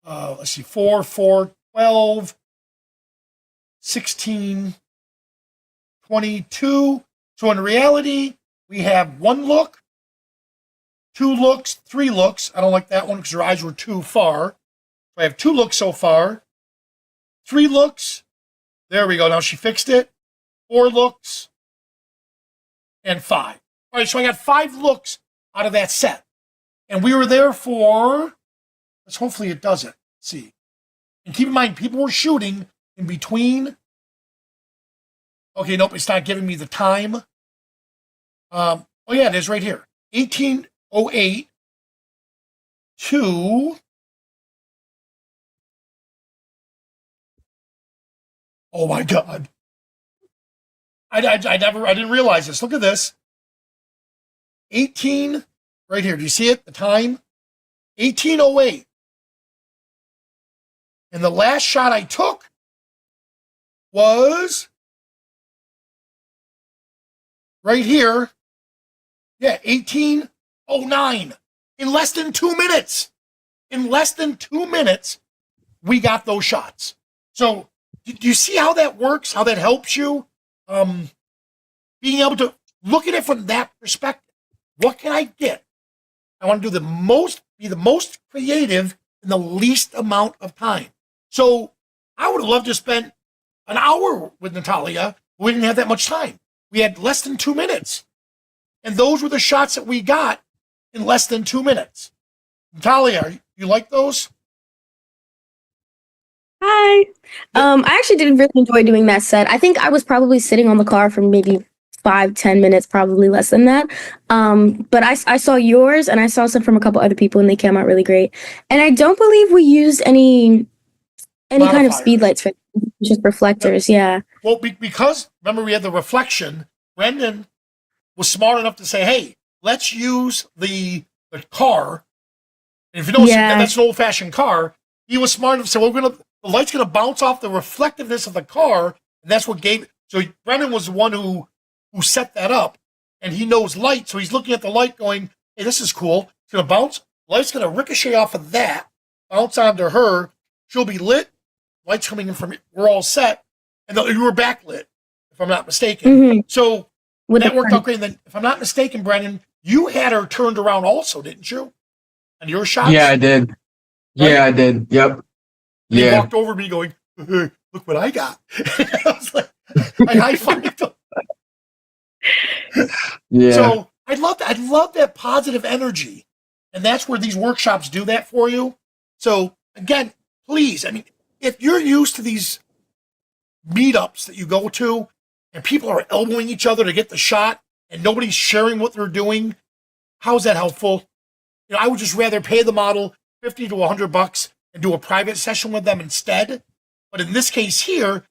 4, 12, 16, 22. So in reality, we have one look, 2 looks, 3 looks. I don't like that one because her eyes were too far. So I have 2 looks so far. 3 looks. There we go. Now she fixed it. 4 looks. And 5. All right, so I got 5 looks out of that set. And we were there for, hopefully it does it. Let's see. And keep in mind, people were shooting in between. Okay, nope, it's not giving me the time. Oh, yeah, it is right here. 1808 to Oh my God. I didn't realize this. Look at this. 18, right here. Do you see it? The time? 18:08. And the last shot I took was right here. Yeah, 18:09. In less than 2 minutes. In less than 2 minutes, we got those shots. So, do you see how that works? How that helps you? Being able to look at it from that perspective. What can I get? I want to do be the most creative in the least amount of time. So I would have loved to spend an hour with Natalia. We didn't have that much time. We had less than 2 minutes. And those were the shots that we got in less than 2 minutes. Natalia, you like those? Hi. I actually did really enjoy doing that set. I think I was probably sitting on the car for maybe 5-10 minutes, probably less than that. But I saw yours and I saw some from a couple other people and they came out really great. And I don't believe we used any kind of speed lights for just reflectors. Yeah. Well, because remember we had the reflection, Brendan was smart enough to say, hey, let's use the car. And if you notice, that's an old-fashioned car. He was smart enough to say, well, the light's going to bounce off the reflectiveness of the car, and that's what gave it. So Brendan was the one who set that up, and he knows light, so he's looking at the light going, hey, this is cool. It's going to bounce. Light's going to ricochet off of that, bounce onto her. She'll be lit. Light's coming in from it. We're all set. And you were backlit, if I'm not mistaken. Mm-hmm. So that worked out great. And then, if I'm not mistaken, Brendan, you had her turned around also, didn't you? On your shots? Yeah, I did. Right? Yeah, I did. Yep. He Yeah. walked over me going, hey, look what I got. I was like, I high-fived him. Yeah. So I love that positive energy. And that's where these workshops do that for you. So again, please, I mean, if you're used to these meetups that you go to and people are elbowing each other to get the shot and nobody's sharing what they're doing, how's that helpful? You know, I would just rather pay the model $50 to $100 and do a private session with them instead. But in this case here,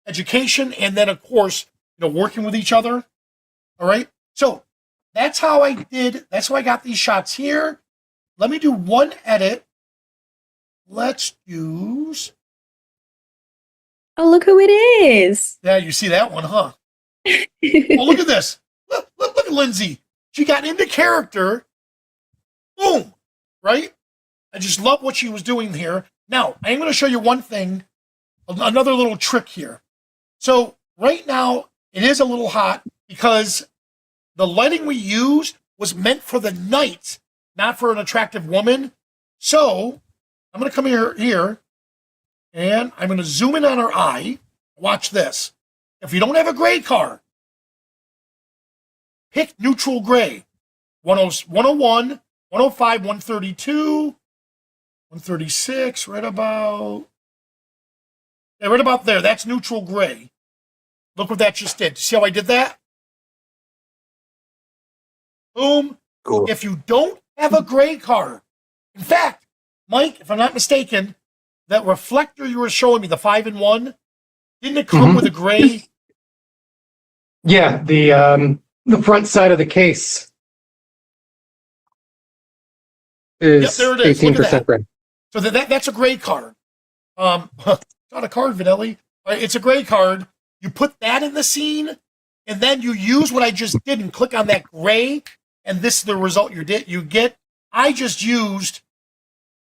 education and then of course, working with each other. All right. So that's how I got these shots here. Let me do one edit. Let's use. Oh, look who it is. Yeah, you see that one, huh? Oh, look at this. Look at Lindsay. She got into character. Boom. Right? I just love what she was doing here. Now, I'm going to show you one thing, another little trick here. So right now, it is a little hot because the lighting we used was meant for the night, not for an attractive woman. So I'm going to come here, and I'm going to zoom in on her eye. Watch this. If you don't have a gray car, pick neutral gray. 101, 105, 132, 136, right about there. That's neutral gray. Look what that just did. See how I did that? Boom. Cool. If you don't have a gray car, in fact, Mike, if I'm not mistaken, that reflector you were showing me, the 5-in-1, didn't it come with a gray? Yeah, the front side of the case is Yep, there it is. Look at 18% that. gray. So that's a gray card. It's not a card, Vinelli. It's a gray card. You put that in the scene, and then you use what I just did and click on that gray, and this is the result you get. I just used,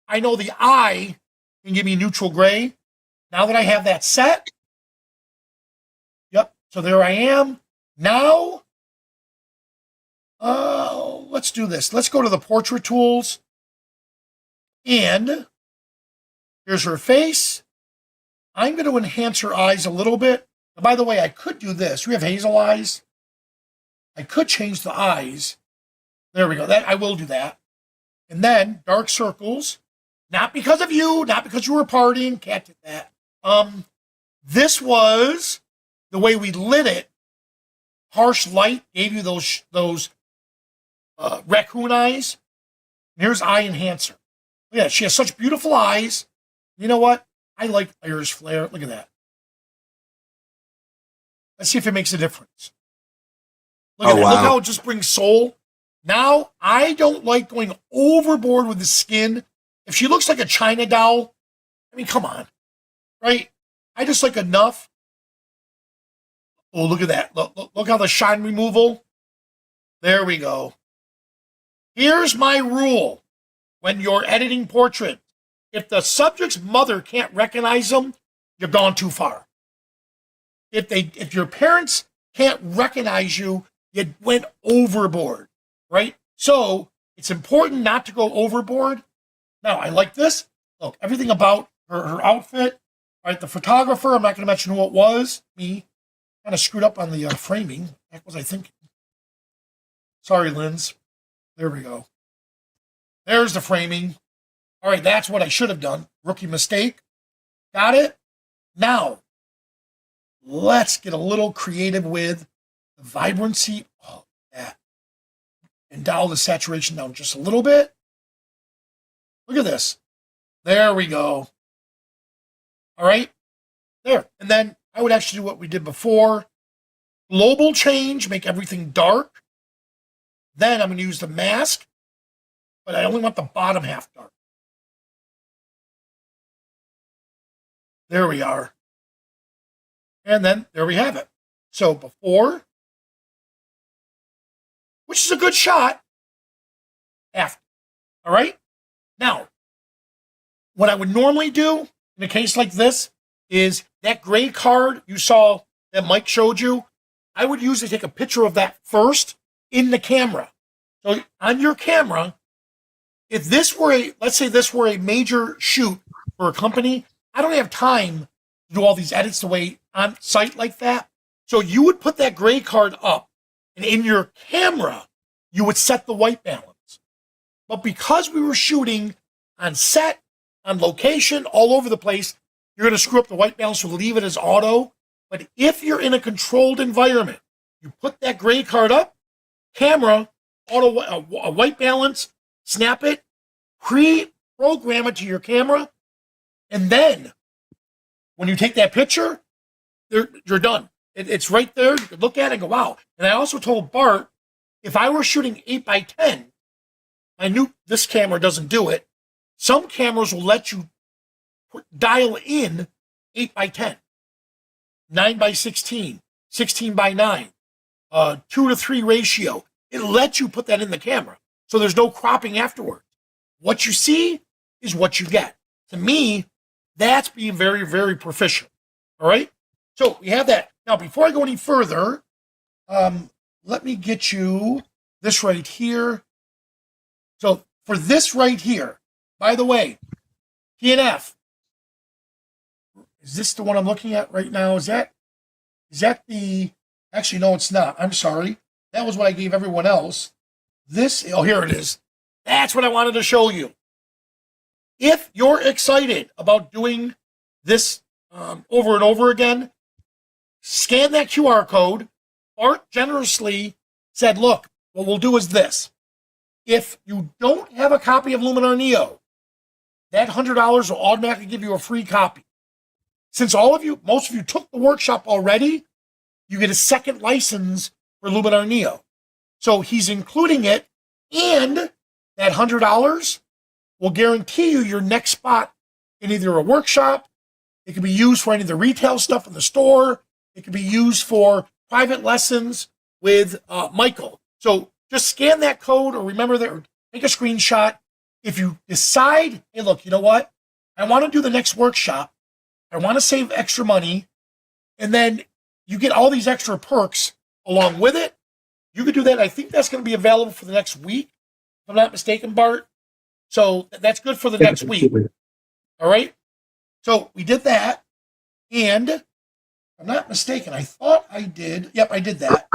I know the eye can give me neutral gray. Now that I have that set, yep, so there I am. Now, let's do this. Let's go to the portrait tools, and here's her face. I'm going to enhance her eyes a little bit. And by the way, I could do this. We have hazel eyes. I could change the eyes. There we go. I will do that. And then dark circles. Not because of you, not because you were partying. Can't do that. This was the way we lit it. Harsh light gave you those raccoon eyes. And here's eye enhancer. Yeah, she has such beautiful eyes. You know what? I like Iris Flare. Look at that. Let's see if it makes a difference. Look at Oh, that. wow. Look how it just brings soul. Now, I don't like going overboard with the skin. If she looks like a China doll, I mean, come on, right? I just like enough. Oh, look at that. Look how the shine removal. There we go. Here's my rule when you're editing portraits. If the subject's mother can't recognize them, you've gone too far. If your parents can't recognize you, you went overboard, right? So it's important not to go overboard. Now, I like this. Look, everything about her outfit. All right, the photographer, I'm not going to mention who it was. Me. Kind of screwed up on the framing. What was I thinking? Sorry, Linz. There we go. There's the framing. All right, that's what I should have done. Rookie mistake. Got it? Now, let's get a little creative with the vibrancy. Oh, that. And dial the saturation down just a little bit. Look at this. There we go. All right. There. And then I would actually do what we did before. Global change, make everything dark. Then I'm going to use the mask, but I only want the bottom half dark. There we are. And then there we have it. So before, which is a good shot, after. All right? Now, what I would normally do in a case like this is that gray card you saw that Mike showed you, I would usually take a picture of that first in the camera. So on your camera, if this were let's say this were a major shoot for a company, I don't have time to do all these edits the way on site like that. So you would put that gray card up, and in your camera, you would set the white balance. But because we were shooting on set, on location, all over the place, you're going to screw up the white balance, so leave it as auto. But if you're in a controlled environment, you put that gray card up, camera, auto, a white balance, snap it, pre-program it to your camera, and then when you take that picture, you're done. It's right there. You can look at it and go, wow. And I also told Bart, if I were shooting 8x10, I knew this camera doesn't do it. Some cameras will let you dial in 8x10, 9x16, 16x9, 2:3 ratio. It lets you put that in the camera. So there's no cropping afterwards. What you see is what you get. To me, that's being very, very proficient. All right? So we have that. Now, before I go any further, let me get you this right here. So for this right here, by the way, T&F, is this the one I'm looking at right now? Is that the, actually, no, it's not. I'm sorry. That was what I gave everyone else. This, oh, here it is. That's what I wanted to show you. If you're excited about doing this over and over again, scan that QR code. Art generously said, look, what we'll do is this. If you don't have a copy of Luminar Neo, that $100 will automatically give you a free copy. Since most of you took the workshop already, you get a second license for Luminar Neo. So he's including it, and that $100 will guarantee you your next spot in either a workshop. It can be used for any of the retail stuff in the store. It can be used for private lessons with Michael. So just scan that code, or remember that, or take a screenshot. If you decide, hey, look, you know what? I want to do the next workshop. I want to save extra money. And then you get all these extra perks along with it. You could do that. I think that's going to be available for the next week, if I'm not mistaken, Bart. So that's good for the next week. All right? So we did that. And if I'm not mistaken, I thought I did. Yep, I did that.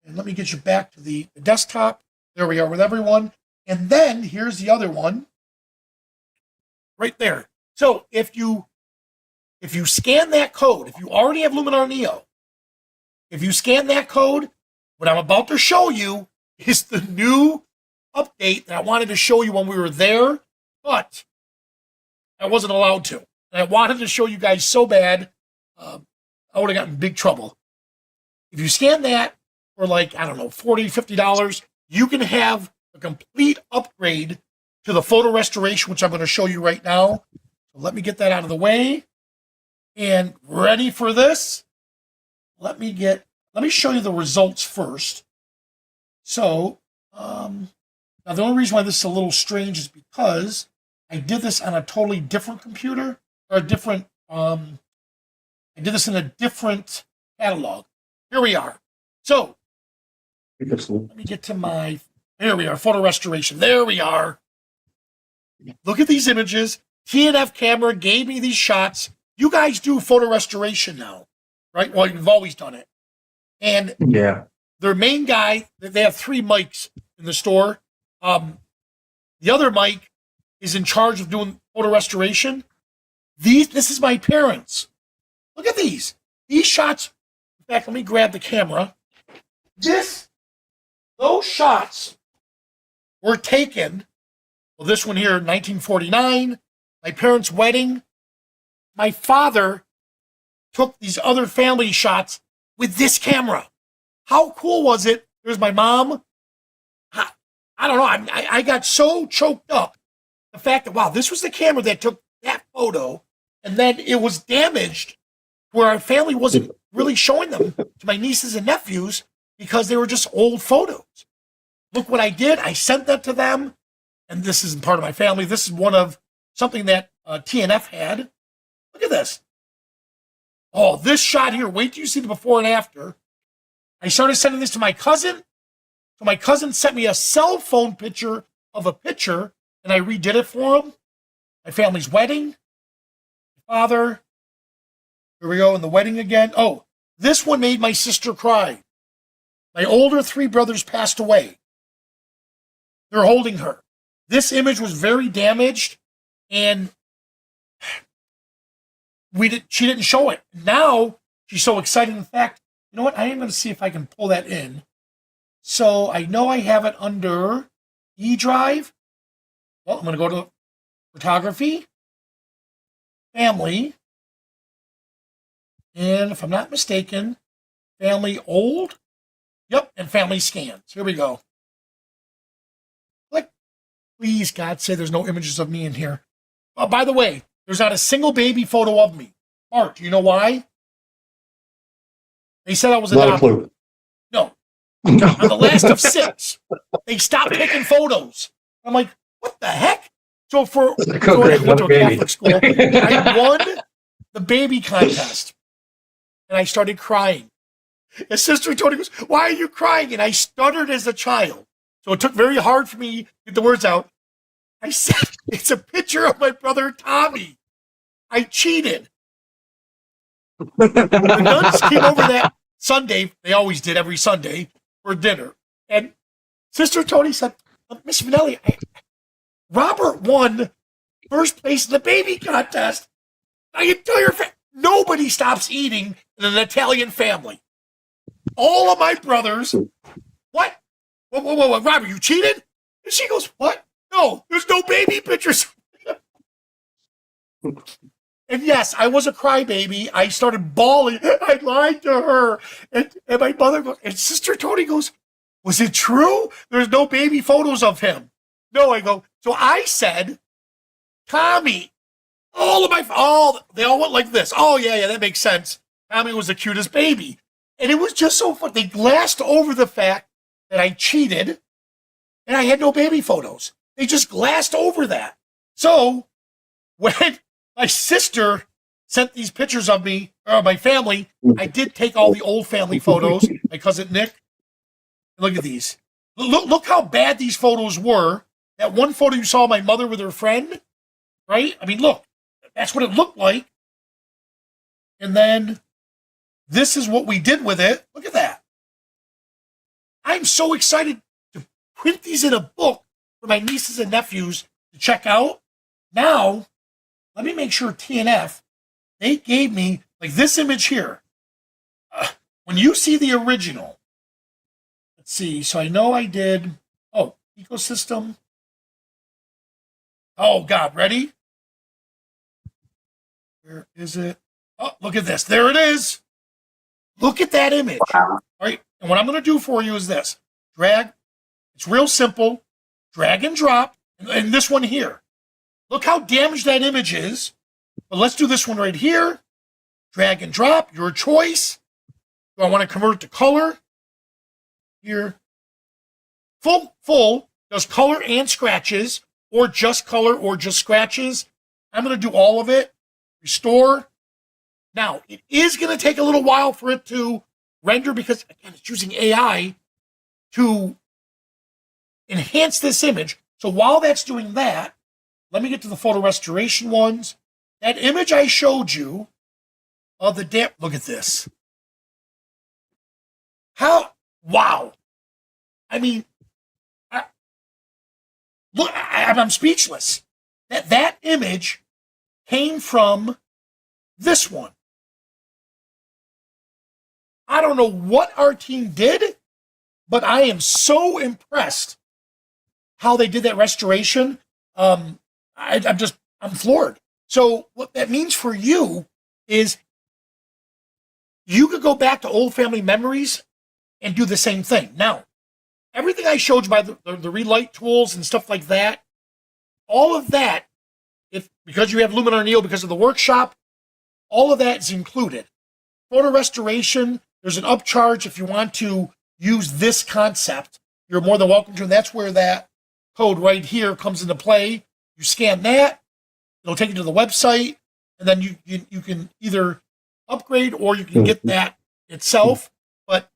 And let me get you back to the desktop. There we are with everyone. And then here's the other one right there. So if you scan that code, if you already have Luminar Neo, if you scan that code, what I'm about to show you is the new update that I wanted to show you when we were there, but I wasn't allowed to. And I wanted to show you guys so bad, I would have gotten in big trouble. if you scan that for like, I don't know, $40, $50, you can have a complete upgrade to the photo restoration, which I'm going to show you right now. So let me get that out of the way. And ready for this? Let me show you the results first. So, now the only reason why this is a little strange is because I did this on a totally different computer, or a different, I did this in a different catalog. Here we are. So, let me get to my, here we are, photo restoration. There we are. Look at these images. T&F Camera gave me these shots. You guys do photo restoration now, right? Well, you've always done it. And Yeah. their main guy, they have 3 mics in the store. The other mic is in charge of doing photo restoration. This is my parents. Look at these. These shots. In fact, let me grab the camera. Those shots were taken. Well, this one here, 1949, my parents' wedding. My father took these other family shots with this camera. How cool was it? There's my mom. I don't know. I got so choked up. The fact that, wow, this was the camera that took that photo, and then it was damaged where our family wasn't really showing them to my nieces and nephews because they were just old photos. Look what I did. I sent that to them, and this isn't part of my family. This is one of something that T&F had. Look at this. Oh, this shot here. Wait till you see the before and after. I started sending this to my cousin. So my cousin sent me a cell phone picture of a picture, and I redid it for him. My family's wedding. My father. Here we go in the wedding again. Oh, this one made my sister cry. My older 3 brothers passed away. They're holding her. This image was very damaged, and she didn't show it. Now she's so excited. In fact, you know what? I am going to see if I can pull that in. So I know I have it under E drive. Well, I'm going to go to photography, family, and if I'm not mistaken, family old. Yep, and family scans. Here we go. Click. Please, God, say there's no images of me in here. By the way, there's not a single baby photo of me. Mark, do you know why? They said I was Not a adopted. clue. No. I'm the last of 6. They stopped taking photos. I'm like, what the heck? So before I went to a Catholic school, I won the baby contest. And I started crying. His sister Tony goes, why are you crying? And I stuttered as a child. So it took very hard for me to get the words out. I said, it's a picture of my brother Tommy. I cheated. The nuns came over that Sunday. They always did every Sunday for dinner. And Sister Tony said, Miss Vanelli, Robert won first place in the baby contest. My entire nobody stops eating in an Italian family. All of my brothers, what? Whoa, Robert, you cheated? And she goes, what? No, there's no baby pictures. And yes, I was a crybaby. I started bawling. I lied to her. And my mother goes, and Sister Tony goes, was it true? There's no baby photos of him. No, I go, so I said, Tommy, they all went like this. Oh, yeah, that makes sense. Tommy was the cutest baby. And it was just so fun. They glassed over the fact that I cheated and I had no baby photos. They just glassed over that. So when my sister sent these pictures of me, or my family, I did take all the old family photos, my cousin Nick. Look at these. Look how bad these photos were. That one photo you saw of my mother with her friend, right? I mean, look, that's what it looked like. And then this is what we did with it. Look at that. I'm so excited to print these in a book for my nieces and nephews to check out. Now, let me make sure T&F, they gave me, like this image here. When you see the original, let's see. So I know I did, ecosystem. Oh, God, ready? Where is it? Oh, look at this. There it is. Look at that image. All right. And what I'm going to do for you is this. Drag. It's real simple. Drag and drop. And this one here. Look how damaged that image is. But let's do this one right here. Drag and drop. Your choice. Do I want to convert it to color? Here. Full does color and scratches, or just color or just scratches. I'm going to do all of it. Restore. Now, it is going to take a little while for it to render because, again, it's using AI to enhance this image. So while that's doing that, let me get to the photo restoration ones. That image I showed you of the damp, look at this. How, wow. I mean, I'm speechless. That image came from this one. I don't know what our team did, but I am so impressed how they did that restoration. I'm floored. So what that means for you is you could go back to old family memories and do the same thing. Now, everything I showed you by the relight tools and stuff like that, all of that, because you have Luminar Neo because of the workshop, all of that is included. Photo restoration, there's an upcharge if you want to use this concept. You're more than welcome to, and that's where that code right here comes into play. You scan that, it'll take you to the website, and then you can either upgrade or you can get that itself. But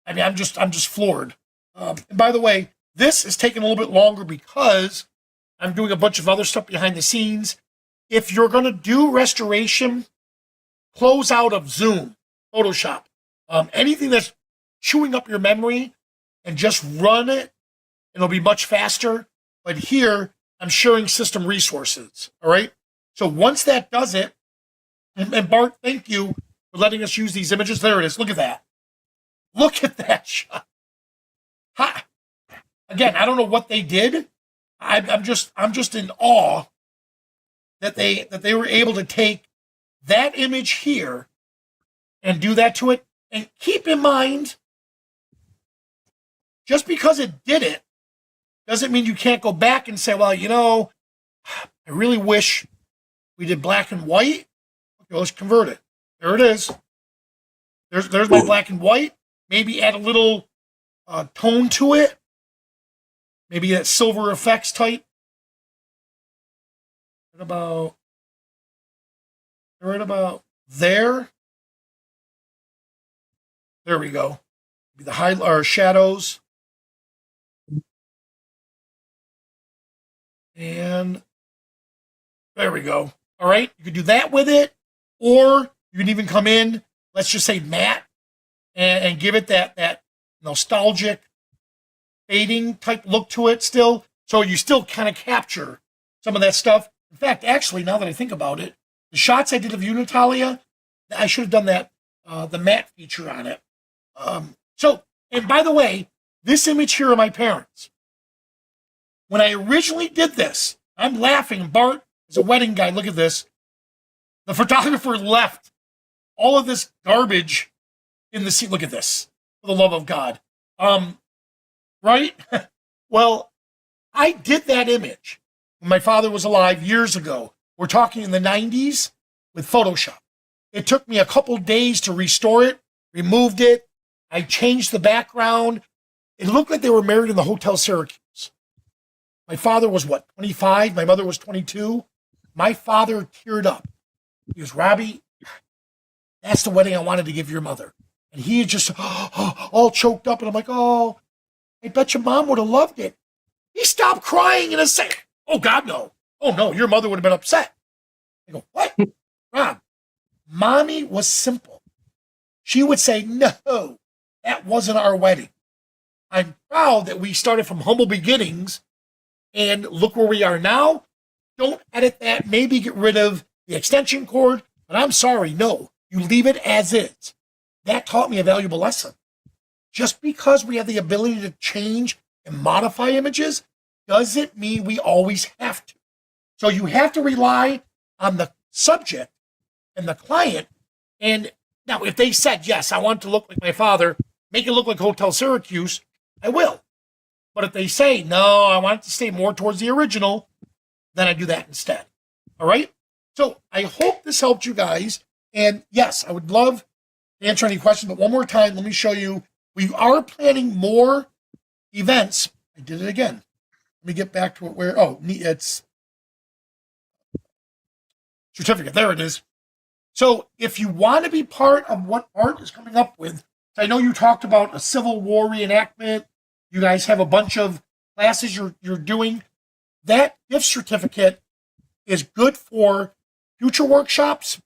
I mean, I'm just floored. And by the way, this is taking a little bit longer because I'm doing a bunch of other stuff behind the scenes. If you're going to do restoration, close out of Zoom, Photoshop, anything that's chewing up your memory, and just run it, it'll be much faster. But here, I'm sharing system resources, all right? So once that does it, and Bart, thank you for letting us use these images. There it is. Look at that. Look at that shot. Ha. Again, I don't know what they did. I'm just in awe that they were able to take that image here and do that to it. And keep in mind, just because it did it doesn't mean you can't go back and say, well, you know, I really wish we did black and white. Okay, let's convert it. There it is. There's my black and white. Maybe add a little tone to it. Maybe that silver effects type. Right about there. There we go. Maybe the high or shadows. And there we go. All right. You could do that with it, or you can even come in, let's just say matte, and give it that nostalgic fading type look to it still. So you still kind of capture some of that stuff. In fact, actually, now that I think about it, the shots I did of you, Natalia, I should have done that, the matte feature on it. And by the way, this image here of my parents, when I originally did this, I'm laughing. Bart is a wedding guy. Look at this. The photographer left all of this garbage in the scene. Look at this, for the love of God. Right? Well, I did that image when my father was alive years ago. We're talking in the 90s with Photoshop. It took me a couple days to restore it, removed it. I changed the background. It looked like they were married in the Hotel Syracuse. My father was, 25? My mother was 22. My father teared up. He goes, Robbie, that's the wedding I wanted to give your mother. And he just all choked up. And I'm like, oh, I bet your mom would have loved it. He stopped crying in a second. Oh, God, no. Oh, no, your mother would have been upset. I go, what? Rob, mommy was simple. She would say, no, that wasn't our wedding. I'm proud that we started from humble beginnings and look where we are now. Don't edit that. Maybe get rid of the extension cord. But I'm sorry, no. You leave it as is. That taught me a valuable lesson. Just because we have the ability to change and modify images doesn't mean we always have to. So you have to rely on the subject and the client. And Now, if they said, yes, I want to look like my father, make it look like Hotel Syracuse, I will. But if they say, no, I want it to stay more towards the original, then I do that instead. All right? So I hope this helped you guys. And yes, I would love to answer any questions, but one more time, let me show you. We are planning more events. I did it again. Let me get back to it where, it's certificate. There it is. So if you want to be part of what Art is coming up with, I know you talked about a Civil War reenactment. You guys have a bunch of classes you're doing. That gift certificate is good for future workshops.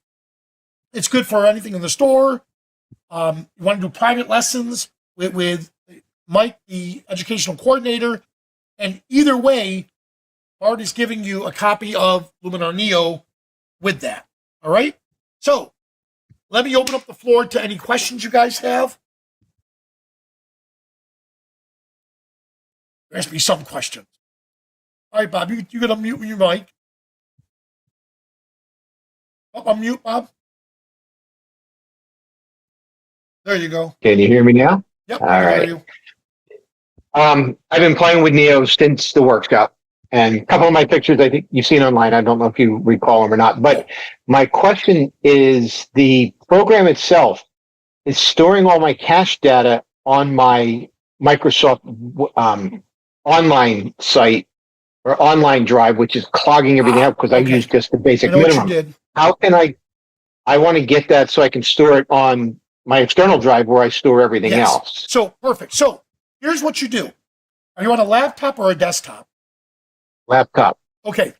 It's good for anything in the store. You want to do private lessons with Mike, the educational coordinator. And either way, Art is giving you a copy of Luminar Neo with that. All right? So let me open up the floor to any questions you guys have. There has to be some questions. All right, Bob, you can unmute your mic. Unmute, Bob. There you go. Can you hear me now? Yep. All I can right. hear you. I've been playing with Neo since the workshop, and a couple of my pictures I think you've seen online. I don't know if you recall them or not, but my question is: the program itself is storing all my cache data on my Microsoft online site or online drive, which is clogging everything up because I use just the basic I know minimum. what you did. How can I want to get that so I can store it on my external drive where I store everything else. So perfect. So here's what you do. Are you on a laptop or a desktop? Laptop. Okay.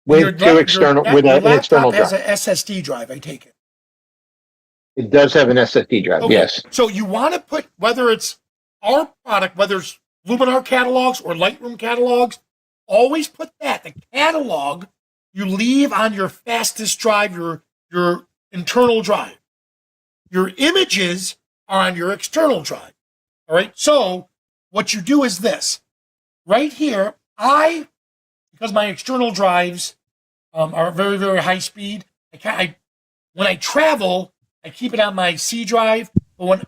With two external, with an external drive. Has drive. an SSD drive, I take it. It does have an SSD drive, Okay. yes. So you want to put, whether it's our product, whether it's Luminar catalogs or Lightroom catalogs, always put that. The catalog you leave on your fastest drive, your internal drive. Your images are on your external drive. All right. So what you do is this. Right here, because my external drives are very, very high speed, when I travel, I keep it on my C drive. But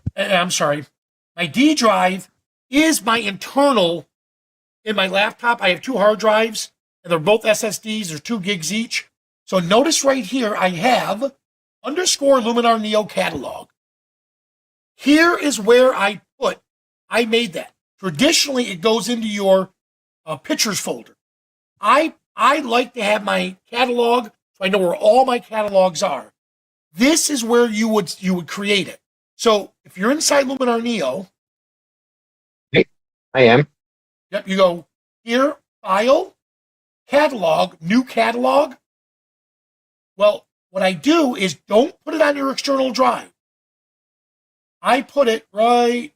my D drive is my internal in my laptop. I have two hard drives, and they're both SSDs. They're 2 gigs each. So notice right here, I have _ Luminar Neo catalog. Here is where I made that. Traditionally, it goes into your pictures folder. I like to have my catalog, so I know where all my catalogs are. This is where you would create it. So if you're inside Luminar Neo, I am. Yep, you go here, File, Catalog, New Catalog. Well, what I do is don't put it on your external drive. I put it right.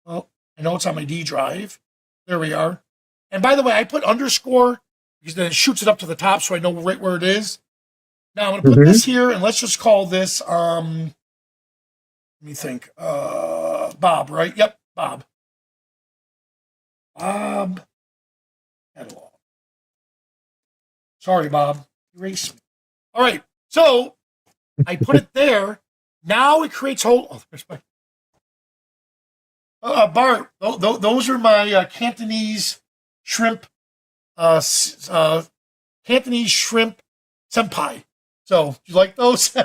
Well, I know it's on my D drive. There we are. And by the way, I put _ because then it shoots it up to the top so I know right where it is. Now I'm going to put this here, and let's just call this, let me think, Bob, right? Yep, Bob. Bob catalog. Sorry, Bob. Erase me. All right, so I put it there. Now it creates whole. Bart, those are my Cantonese shrimp, Cantonese shrimp senpai. So, you like those? All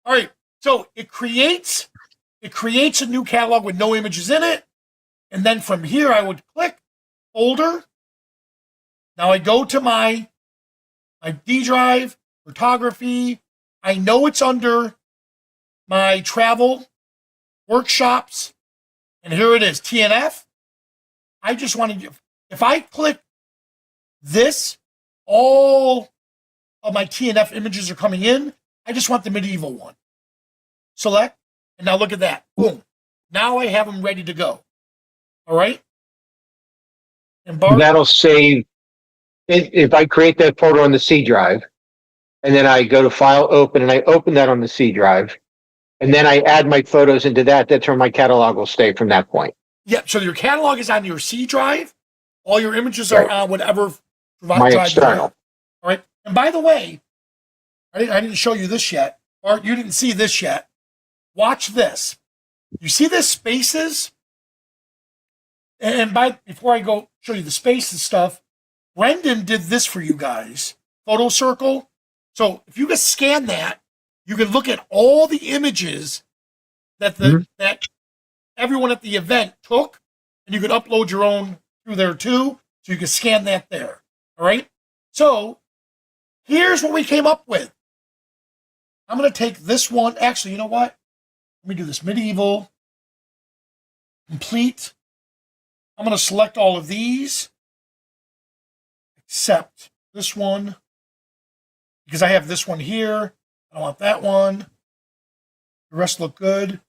right. So it creates a new catalog with no images in it, and then from here I would click folder. Now I go to my D drive, photography. I know it's under my travel workshops, and here it is, T&F. I just want to, if I click this, all of my T&F images are coming in. I just want the medieval one. Select, and now look at that. Boom. Now I have them ready to go. All right? And Bart, that'll save, if I create that photo on the C drive, and then I go to File, Open, and I open that on the C drive, and then I add my photos into that's where my catalog will stay from that point. Yeah, so your catalog is on your C drive. All your images are on whatever my drive external. you have. All right? And by the way, I didn't show you this yet. Art, you didn't see this yet. Watch this. You see this spaces? And before I go show you the spaces stuff, Brendan did this for you guys. Photo circle. So if you just scan that, you can look at all the images that that everyone at the event took, and you can upload your own through there too. So you can scan that there. All right. So here's what we came up with. I'm going to take this one. Actually, you know what? Let me do this. Medieval. Complete. I'm going to select all of these. Except this one. Because I have this one here. I don't want that one. The rest look good.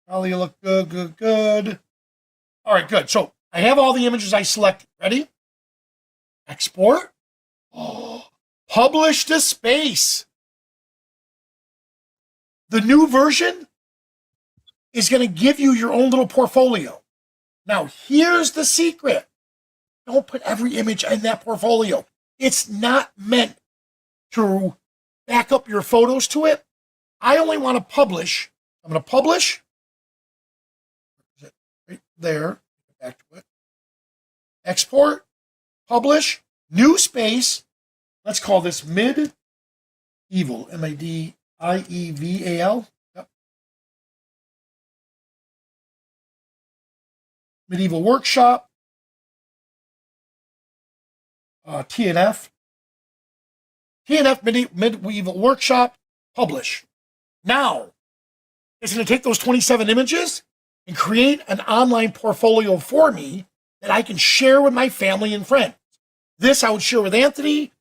Probably look good, good. All right, good. So I have all the images I selected. Ready? Export. Oh, publish to space. The new version is going to give you your own little portfolio. Now, here's the secret. Don't put every image in that portfolio. It's not meant to back up your photos to it. I only want to publish. I'm going to publish. Right there. Back to it. Export. Publish. New space. Let's call this Medieval. Medieval. Yep. Medieval Workshop. T&F. T&F Medieval Workshop. Publish. Now, it's going to take those 27 images and create an online portfolio for me that I can share with my family and friends. This I would share with Anthony.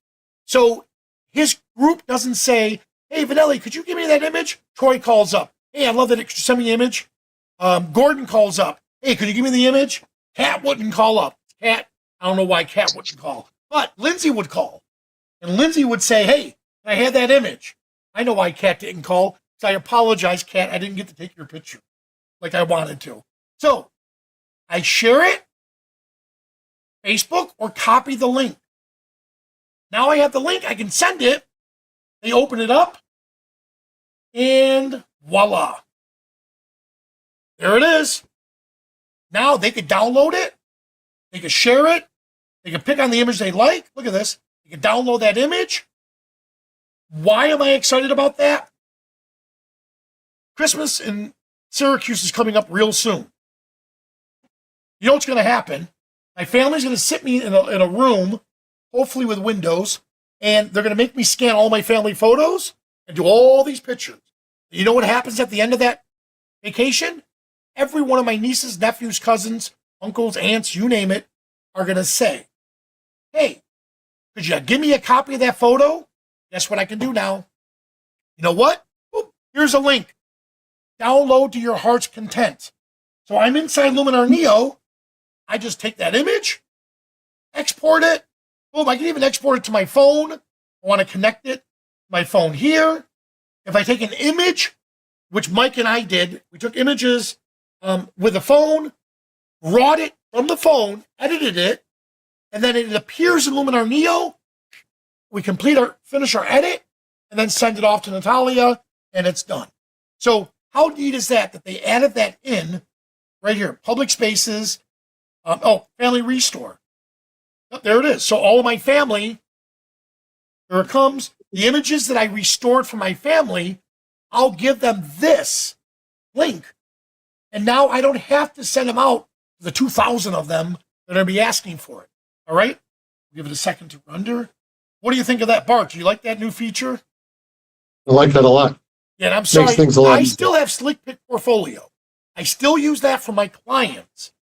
So his group doesn't say, hey, Vanelli, could you give me that image? Troy calls up. Hey, I love that. Could you send me the image? Gordon calls up. Hey, could you give me the image? Kat wouldn't call up. Kat, I don't know why Kat wouldn't call. But Lindsay would call. And Lindsay would say, hey, I had that image. I know why Kat didn't call. So I apologize, Kat. I didn't get to take your picture like I wanted to. So I share it, Facebook, or copy the link. Now I have the link. I can send it. They open it up. And voila. There it is. Now they could download it. They could share it. They can pick on the image they like. Look at this. You can download that image. Why am I excited about that? Christmas in Syracuse is coming up real soon. You know what's going to happen? My family's going to sit me in a room, hopefully with windows, and they're going to make me scan all my family photos and do all these pictures. You know what happens at the end of that vacation? Every one of my nieces, nephews, cousins, uncles, aunts, you name it, are going to say, hey, could you give me a copy of that photo? Guess what I can do now? You know what? Oop, here's a link. Download to your heart's content. So I'm inside Luminar Neo. I just take that image, export it. Boom, I can even export it to my phone. I want to connect it to my phone here. If I take an image, which Mike and I did, we took images with a phone, brought it from the phone, edited it, and then it appears in Luminar Neo. We finish our edit, and then send it off to Natalia, and it's done. So how neat is that they added that in right here, public spaces, family restore. Oh, there it is. So all of my family, there it comes. The images that I restored from my family, I'll give them this link. And now I don't have to send them out to the 2,000 of them that are going to be asking for it. All right? Give it a second to render. What do you think of that, Bart? Do you like that new feature? I like that a lot. Yeah, and I'm sorry, Makes things a lot I easier. still have Slick Pick Portfolio. I still use that for my clients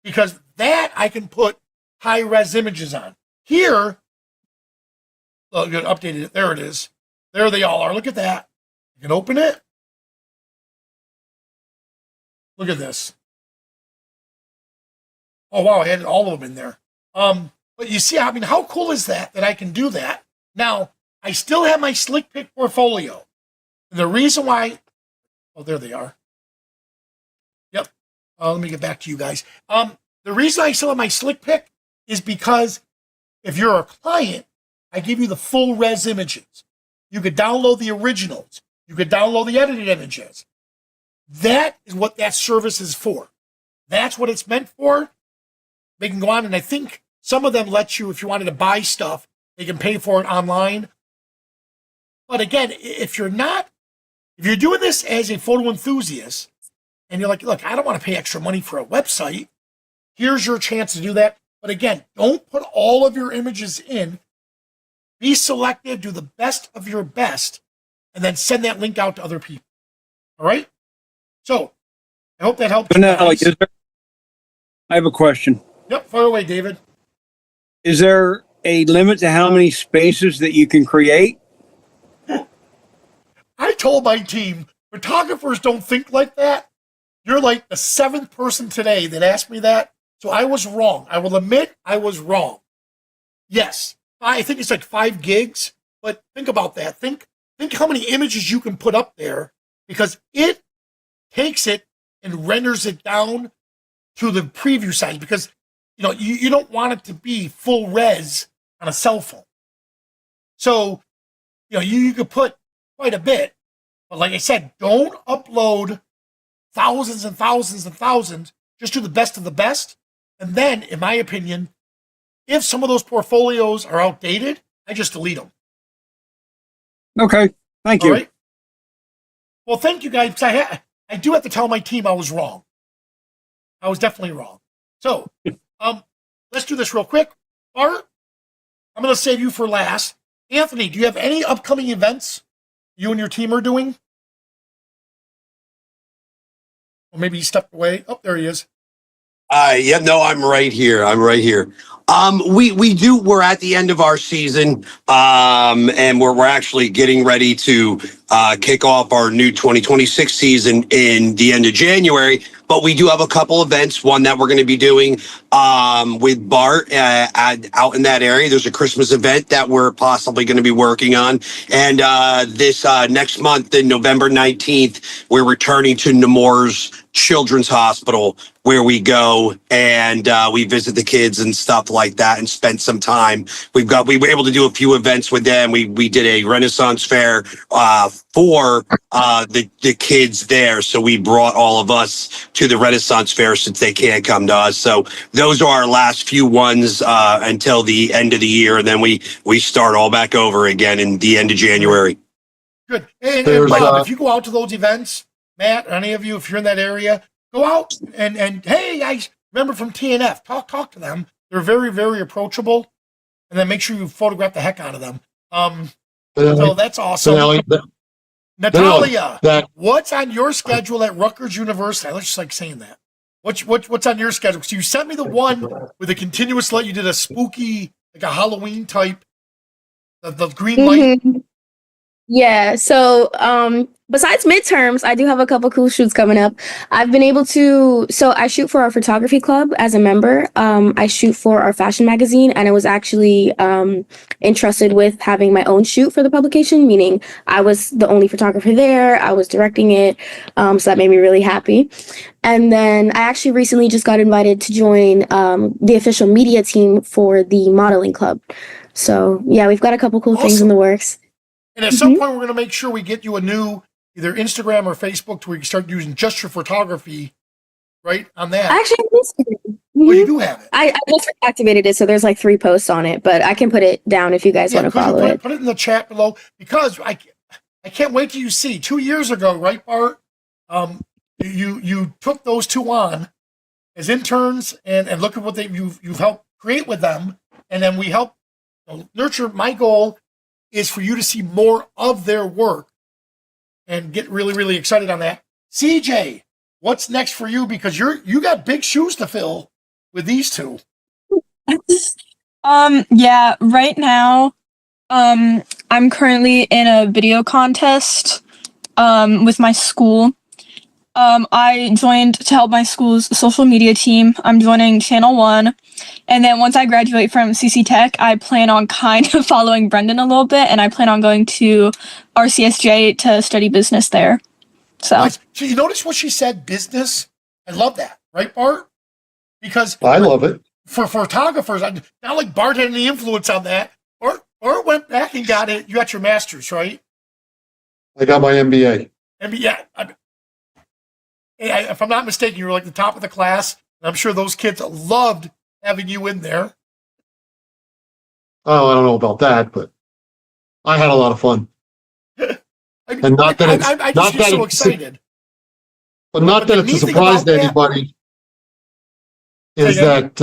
because that I can put high-res images on. Here, look, I updated it. There it is. There they all are. Look at that. You can open it. Look at this. Oh, wow, I added all of them in there. But you see, I mean, how cool is that I can do that? Now, I still have my Slick Pick Portfolio. And the reason why, oh, there they are. Yep. Let me get back to you guys. The reason I still have my Slick Pick is because if you're a client, I give you the full res images. You could download the originals. You could download the edited images. That is what that service is for. That's what it's meant for. They can go on, and I think some of them let you, if you wanted to buy stuff, they can pay for it online. But again, if you're doing this as a photo enthusiast, and you're like, look, I don't want to pay extra money for a website, here's your chance to do that. But again, don't put all of your images in. Be selective, do the best of your best, and then send that link out to other people. All right? So, I hope that helps. I have a question. Yep, fire away, David. Is there a limit to how many spaces that you can create? I told my team, photographers don't think like that. You're like the 7th person today that asked me that. So I was wrong. I will admit I was wrong. Yes, I think it's like 5 gigs, but think about that. Think how many images you can put up there, because it takes it and renders it down to the preview size, because you don't want it to be full res on a cell phone. So, you could put quite a bit, but like I said, don't upload thousands and thousands and thousands. Just do the best of the best. And then, in my opinion, if some of those portfolios are outdated, I just delete them. Okay, thank you. All right. Well, thank you guys. I do have to tell my team I was wrong. I was definitely wrong. So, let's do this real quick. Art, I'm going to save you for last. Anthony, do you have any upcoming events you and your team are doing? Or maybe he stepped away. Oh, there he is. Yeah, no, I'm right here. We're at the end of our season, and we're actually getting ready to kick off our new 2026 season in the end of January. But we do have a couple events. One that we're going to be doing with Bart out in that area. There's a Christmas event that we're possibly going to be working on. And this next month, in November 19th, we're returning to Nemours Children's Hospital, where we go and we visit the kids and stuff like that and spend some time. We were able to do a few events with them. We did a Renaissance fair for the kids there. So we brought all of us to the Renaissance fair since they can't come to us. So those are our last few ones until the end of the year. And then we start all back over again in the end of January. Good. And Bob, if you go out to those events, Matt, any of you, if you're in that area, go out and hey, guys, remember from T&F, talk to them. They're very, very approachable. And then make sure you photograph the heck out of them. So that's awesome. Natalia, what's on your schedule at Rutgers University? I just like saying that. What's on your schedule? So you sent me the one with a continuous light. You did a spooky, like a Halloween type, the green light. Yeah, so besides midterms, I do have a couple cool shoots coming up. I've been able to, so I shoot for our photography club as a member. I shoot for our fashion magazine, and I was actually entrusted with having my own shoot for the publication, meaning I was the only photographer there. I was directing it, so that made me really happy. And then I actually recently just got invited to join the official media team for the modeling club. So yeah, we've got a couple cool things in the works. And at some point, we're going to make sure we get you a new either Instagram or Facebook to where you can start using just your photography, right, on that. Actually, Instagram. Oh, you do have it. I just activated it, so there's like 3 posts on it, but I can put it down if you guys want to follow it. Put it in the chat below, because I can't wait till you see. 2 years ago, right, Bart? You took those 2 on as interns, and look at what you've helped create with them, and then we help nurture. My goal is for you to see more of their work and get really, really excited on that. CJ, what's next for you? Because you got big shoes to fill with these 2. Yeah, right now, I'm currently in a video contest, with my school. I joined to help my school's social media team. I'm joining Channel 1. And then once I graduate from CC Tech, I plan on kind of following Brendan a little bit, and I plan on going to RCSJ to study business there. So you notice what she said, business? I love that. Right, Bart? Because I love it. For photographers, not like Bart had any influence on that. Bart went back and got it. You got your master's, right? I got my MBA. And yeah, if I'm not mistaken, you were like the top of the class. And I'm sure those kids loved having you in there. Oh, I don't know about that, but I had a lot of fun. And not that it's I not just get that so it's excited. but not that it's a surprise to anybody. Is that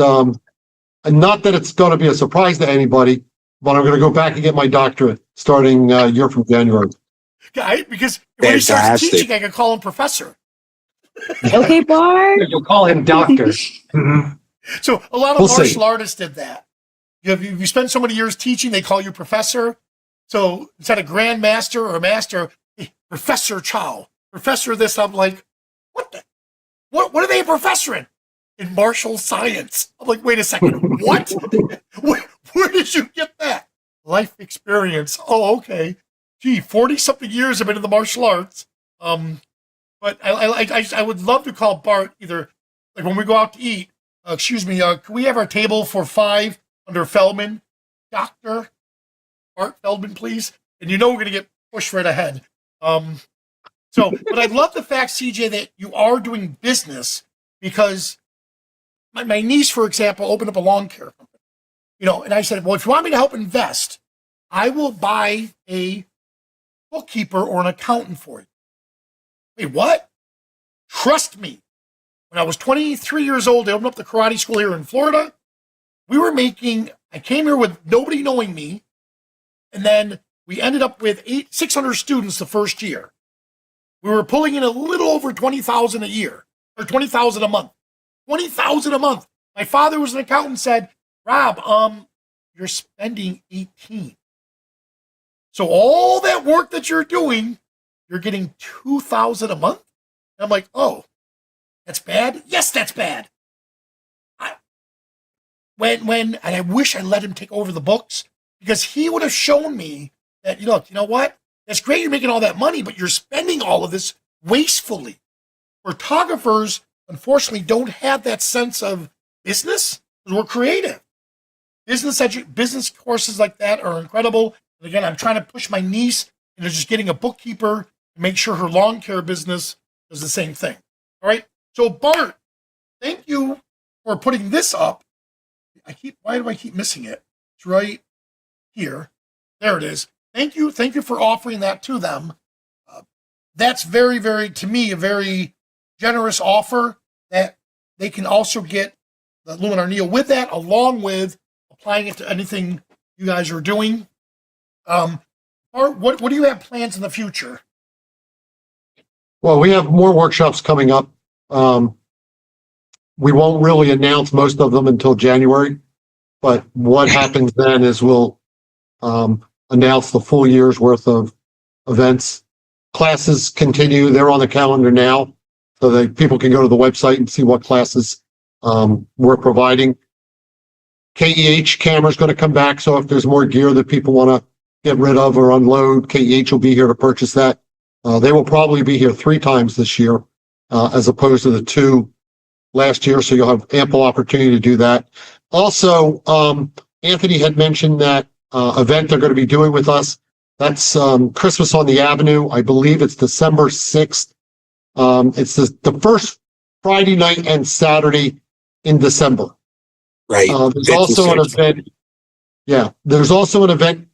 not that it's going to be a surprise to anybody, but I'm going to go back and get my doctorate starting year from January. Because when he starts Fantastic. teaching, I can call him professor. Okay, Bart. You'll call him doctor. Mhm. So a lot of We'll see. martial artists did that. You spend so many years teaching, they call you professor. So instead of grandmaster or master, hey, Professor Chow, professor this. I'm like, what are they a professor in martial science? I'm like, wait a second, what? Where did you get that? Life experience. Oh, okay. Gee, 40-something years I've been in the martial arts. But I would love to call Bart either, like when we go out to eat, excuse me, can we have our table for 5 under Feldman? Dr. Bart Feldman, please. And you know we're going to get pushed right ahead. But I love the fact, CJ, that you are doing business because my niece, for example, opened up a lawn care company. And I said, well, if you want me to help invest, I will buy a bookkeeper or an accountant for you. Wait, what? Trust me. When I was 23 years old, I opened up the karate school here in Florida. I came here with nobody knowing me. And then we ended up with 600 students the first year. We were pulling in a little over $20,000 a year, or $20,000 a month. $20,000 a month. My father was an accountant and said, Rob, you're spending 18. So all that work that you're doing, you're getting $2,000 a month? And I'm like, oh, that's bad? Yes, that's bad. And I wish I let him take over the books because he would have shown me that, you know what? That's great you're making all that money, but you're spending all of this wastefully. Photographers, unfortunately, don't have that sense of business because we're creative. Business courses like that are incredible. And again, I'm trying to push my niece into just getting a bookkeeper to make sure her lawn care business does the same thing. All right. So Bart, thank you for putting this up. Why do I keep missing it? It's right here. There it is. Thank you for offering that to them. That's very, very, to me, a very generous offer that they can also get the Luminar Neo with that, along with applying it to anything you guys are doing. Bart, what do you have plans in the future? Well, we have more workshops coming up. We won't really announce most of them until January, but what happens then is we'll announce the full year's worth of events. Classes continue. They're on the calendar now, so that people can go to the website and see what classes we're providing. KEH camera is going to come back, so if there's more gear that people want to get rid of or unload, KEH will be here to purchase that. They will probably be here 3 times this year, as opposed to the 2 last year, so you'll have ample opportunity to do that. Also, Anthony had mentioned that event they're going to be doing with us. That's Christmas on the Avenue. I believe it's December 6th. It's the first Friday night and Saturday in December. Right. There's also an event. Yeah, there's also an event,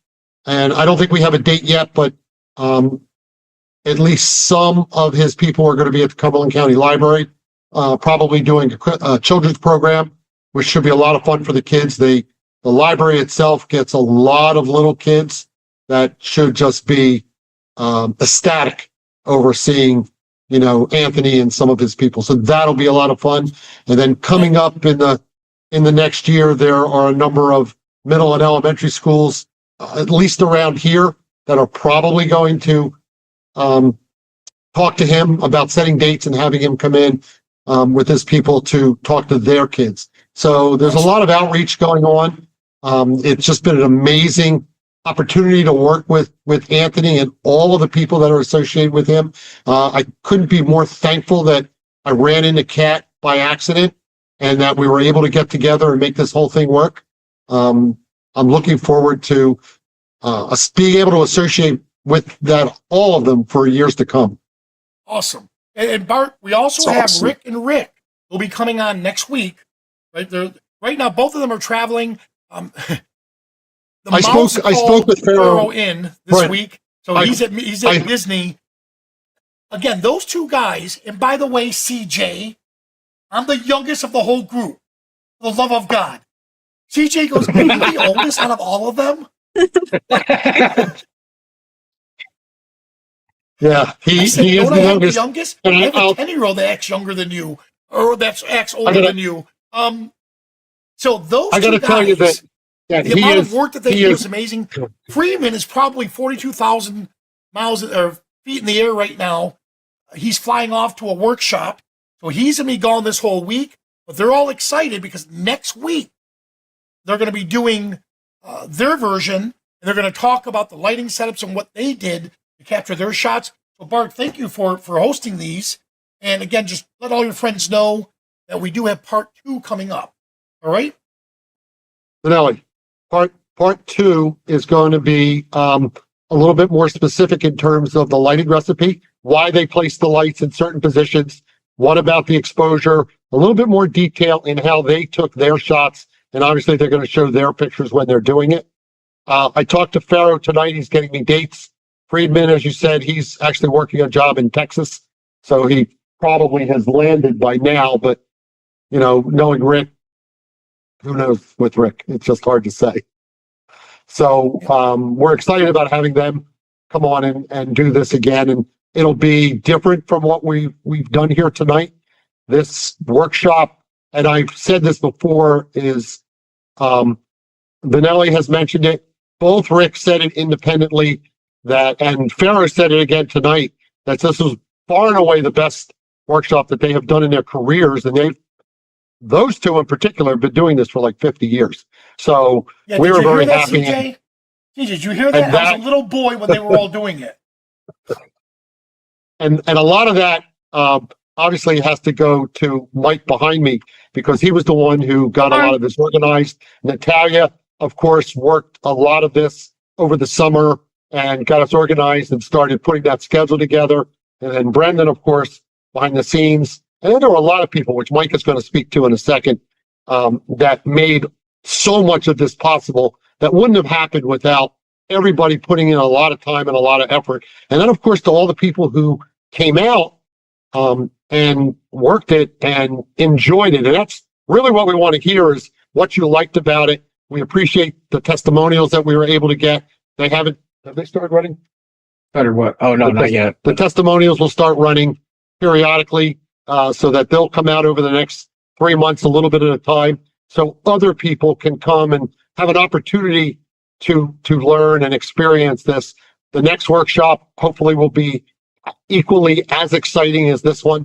and I don't think we have a date yet, but at least some of his people are going to be at the Cumberland County Library, probably doing a children's program, which should be a lot of fun for the kids. The library itself gets a lot of little kids that should just be ecstatic over seeing, Anthony and some of his people. So that'll be a lot of fun. And then coming up in the next year, there are a number of middle and elementary schools, at least around here, that are probably going to talk to him about setting dates and having him come in with his people to talk to their kids. So there's a lot of outreach going on. It's just been an amazing opportunity to work with Anthony and all of the people that are associated with him. I couldn't be more thankful that I ran into Kat by accident and that we were able to get together and make this whole thing work. I'm looking forward to us being able to associate with that, all of them for years to come. Awesome. And Bart, we also That's have awesome. Rick and Rick will be coming on next week. Right now, both of them are traveling. I spoke with Pharaoh in this right. week, so he's at Disney. Again, those two guys, and by the way, CJ, I'm the youngest of the whole group. For the love of God. CJ goes, are you the oldest out of all of them? Yeah, he is the youngest. I have a 10-year-old that acts younger than you, or that acts older than you. So those I got to tell you that the amount of work that they do is amazing. Freeman is probably 42,000 miles or feet in the air right now. He's flying off to a workshop, so he's gonna be gone this whole week. But they're all excited because next week they're going to be doing their version, and they're going to talk about the lighting setups and what they did to capture their shots. So Bart, thank you for hosting these. And again, just let all your friends know that we do have part 2 coming up. All right? Finale. Part 2 is going to be a little bit more specific in terms of the lighting recipe, why they place the lights in certain positions, what about the exposure, a little bit more detail in how they took their shots, and obviously they're going to show their pictures when they're doing it. I talked to Pharaoh tonight. He's getting me dates. Friedman, as you said, he's actually working a job in Texas, so he probably has landed by now, but, knowing Rick, who knows with Rick? It's just hard to say. So we're excited about having them come on and do this again, and it'll be different from what we've done here tonight. This workshop, and I've said this before, is Vanelli has mentioned it. Both Rick said it independently and Pharaoh said it again tonight, that this was far and away the best workshop that they have done in their careers, and those two in particular have been doing this for like 50 years. So we were very happy. CJ, did you hear that? I was a little boy when they were all doing it. And a lot of that obviously has to go to Mike behind me, because he was the one who got a lot of this organized. Natalia, of course, worked a lot of this over the summer and got us organized and started putting that schedule together. And then Brendan, of course, behind the scenes. And then there were a lot of people, which Mike is going to speak to in a second, that made so much of this possible that wouldn't have happened without everybody putting in a lot of time and a lot of effort. And then, of course, to all the people who came out and worked it and enjoyed it. And that's really what we want to hear, is what you liked about it. We appreciate the testimonials that we were able to get. Have they started running? Better what? Oh, no, not yet. The testimonials will start running periodically, so that they'll come out over the next 3 months, a little bit at a time, so other people can come and have an opportunity to learn and experience this. The next workshop hopefully will be equally as exciting as this one,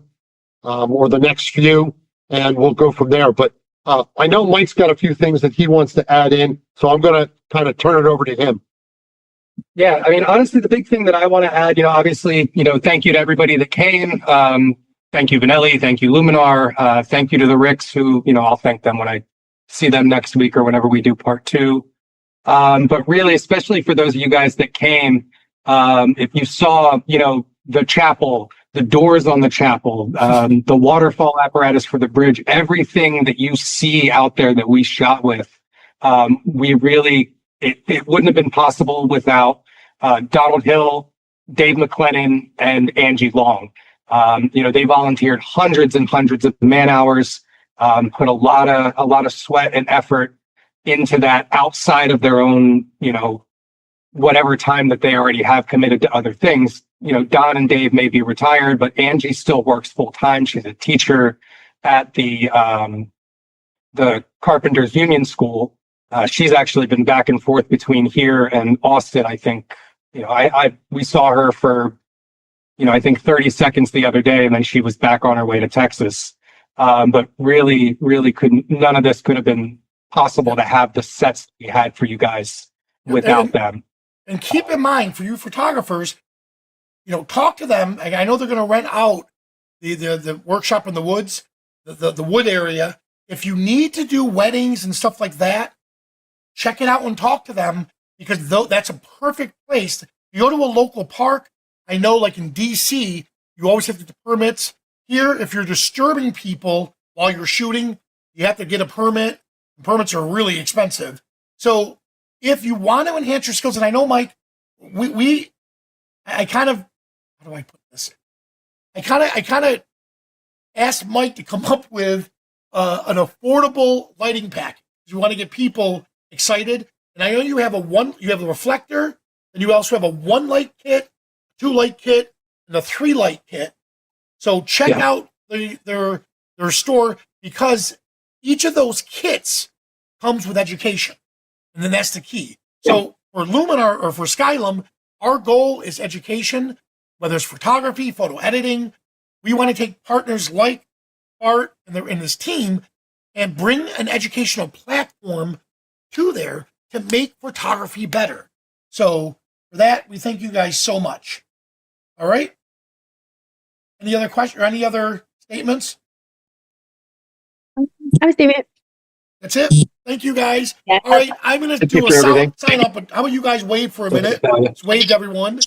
or the next few, and we'll go from there. But I know Mike's got a few things that he wants to add in, so I'm going to kind of turn it over to him. Yeah, I mean, honestly, the big thing that I want to add, obviously, thank you to everybody that came. Thank you, Vanelli. Thank you, Luminar. Thank you to the Ricks, who, I'll thank them when I see them next week or whenever we do part 2. But really, especially for those of you guys that came, if you saw, the chapel, the doors on the chapel, the waterfall apparatus for the bridge, everything that you see out there that we shot with, it wouldn't have been possible without Donald Hill, Dave McLennan, and Angie Long. They volunteered hundreds and hundreds of man hours, put a lot of sweat and effort into that outside of their own, whatever time that they already have committed to other things. Don and Dave may be retired, but Angie still works full time. She's a teacher at the Carpenters Union School. She's actually been back and forth between here and Austin. I think, we saw her for, I think 30 seconds the other day, and then she was back on her way to Texas. But really none of this could have been possible to have the sets we had for you guys without them. And keep in mind, for you photographers, talk to them. I know they're going to rent out the workshop in the woods, the wood area. If you need to do weddings and stuff like that, check it out and talk to them, because that's a perfect place. You go to a local park, I know like in DC, you always have to get permits. Here, if you're disturbing people while you're shooting, you have to get a permit. Permits are really expensive. So if you want to enhance your skills, and I know, Mike, I kind of, how do I put this? I kind of asked Mike to come up with an affordable lighting package. You want to get people excited. And I know you have a reflector, and you also have a 1 light kit, 2 light kit, and a 3 light kit. So check out their store, because each of those kits comes with education. And then that's the key. So for Luminar or for Skylum, our goal is education, whether it's photography, photo editing. We want to take partners like Art and this team and bring an educational platform to there to make photography better. So for that, we thank you guys so much. All right. Any other questions or any other statements? I'm Steven. That's it. Thank you guys. Yeah. All right, I'm going to do a everything. sign up. How about you guys wave for a minute? Just wave to everyone.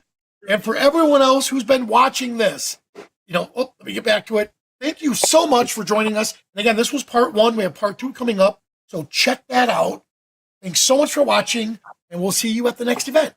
And for everyone else who's been watching this, let me get back to it. Thank you so much for joining us. And again, this was part 1. We have part 2 coming up. So check that out. Thanks so much for watching, and we'll see you at the next event.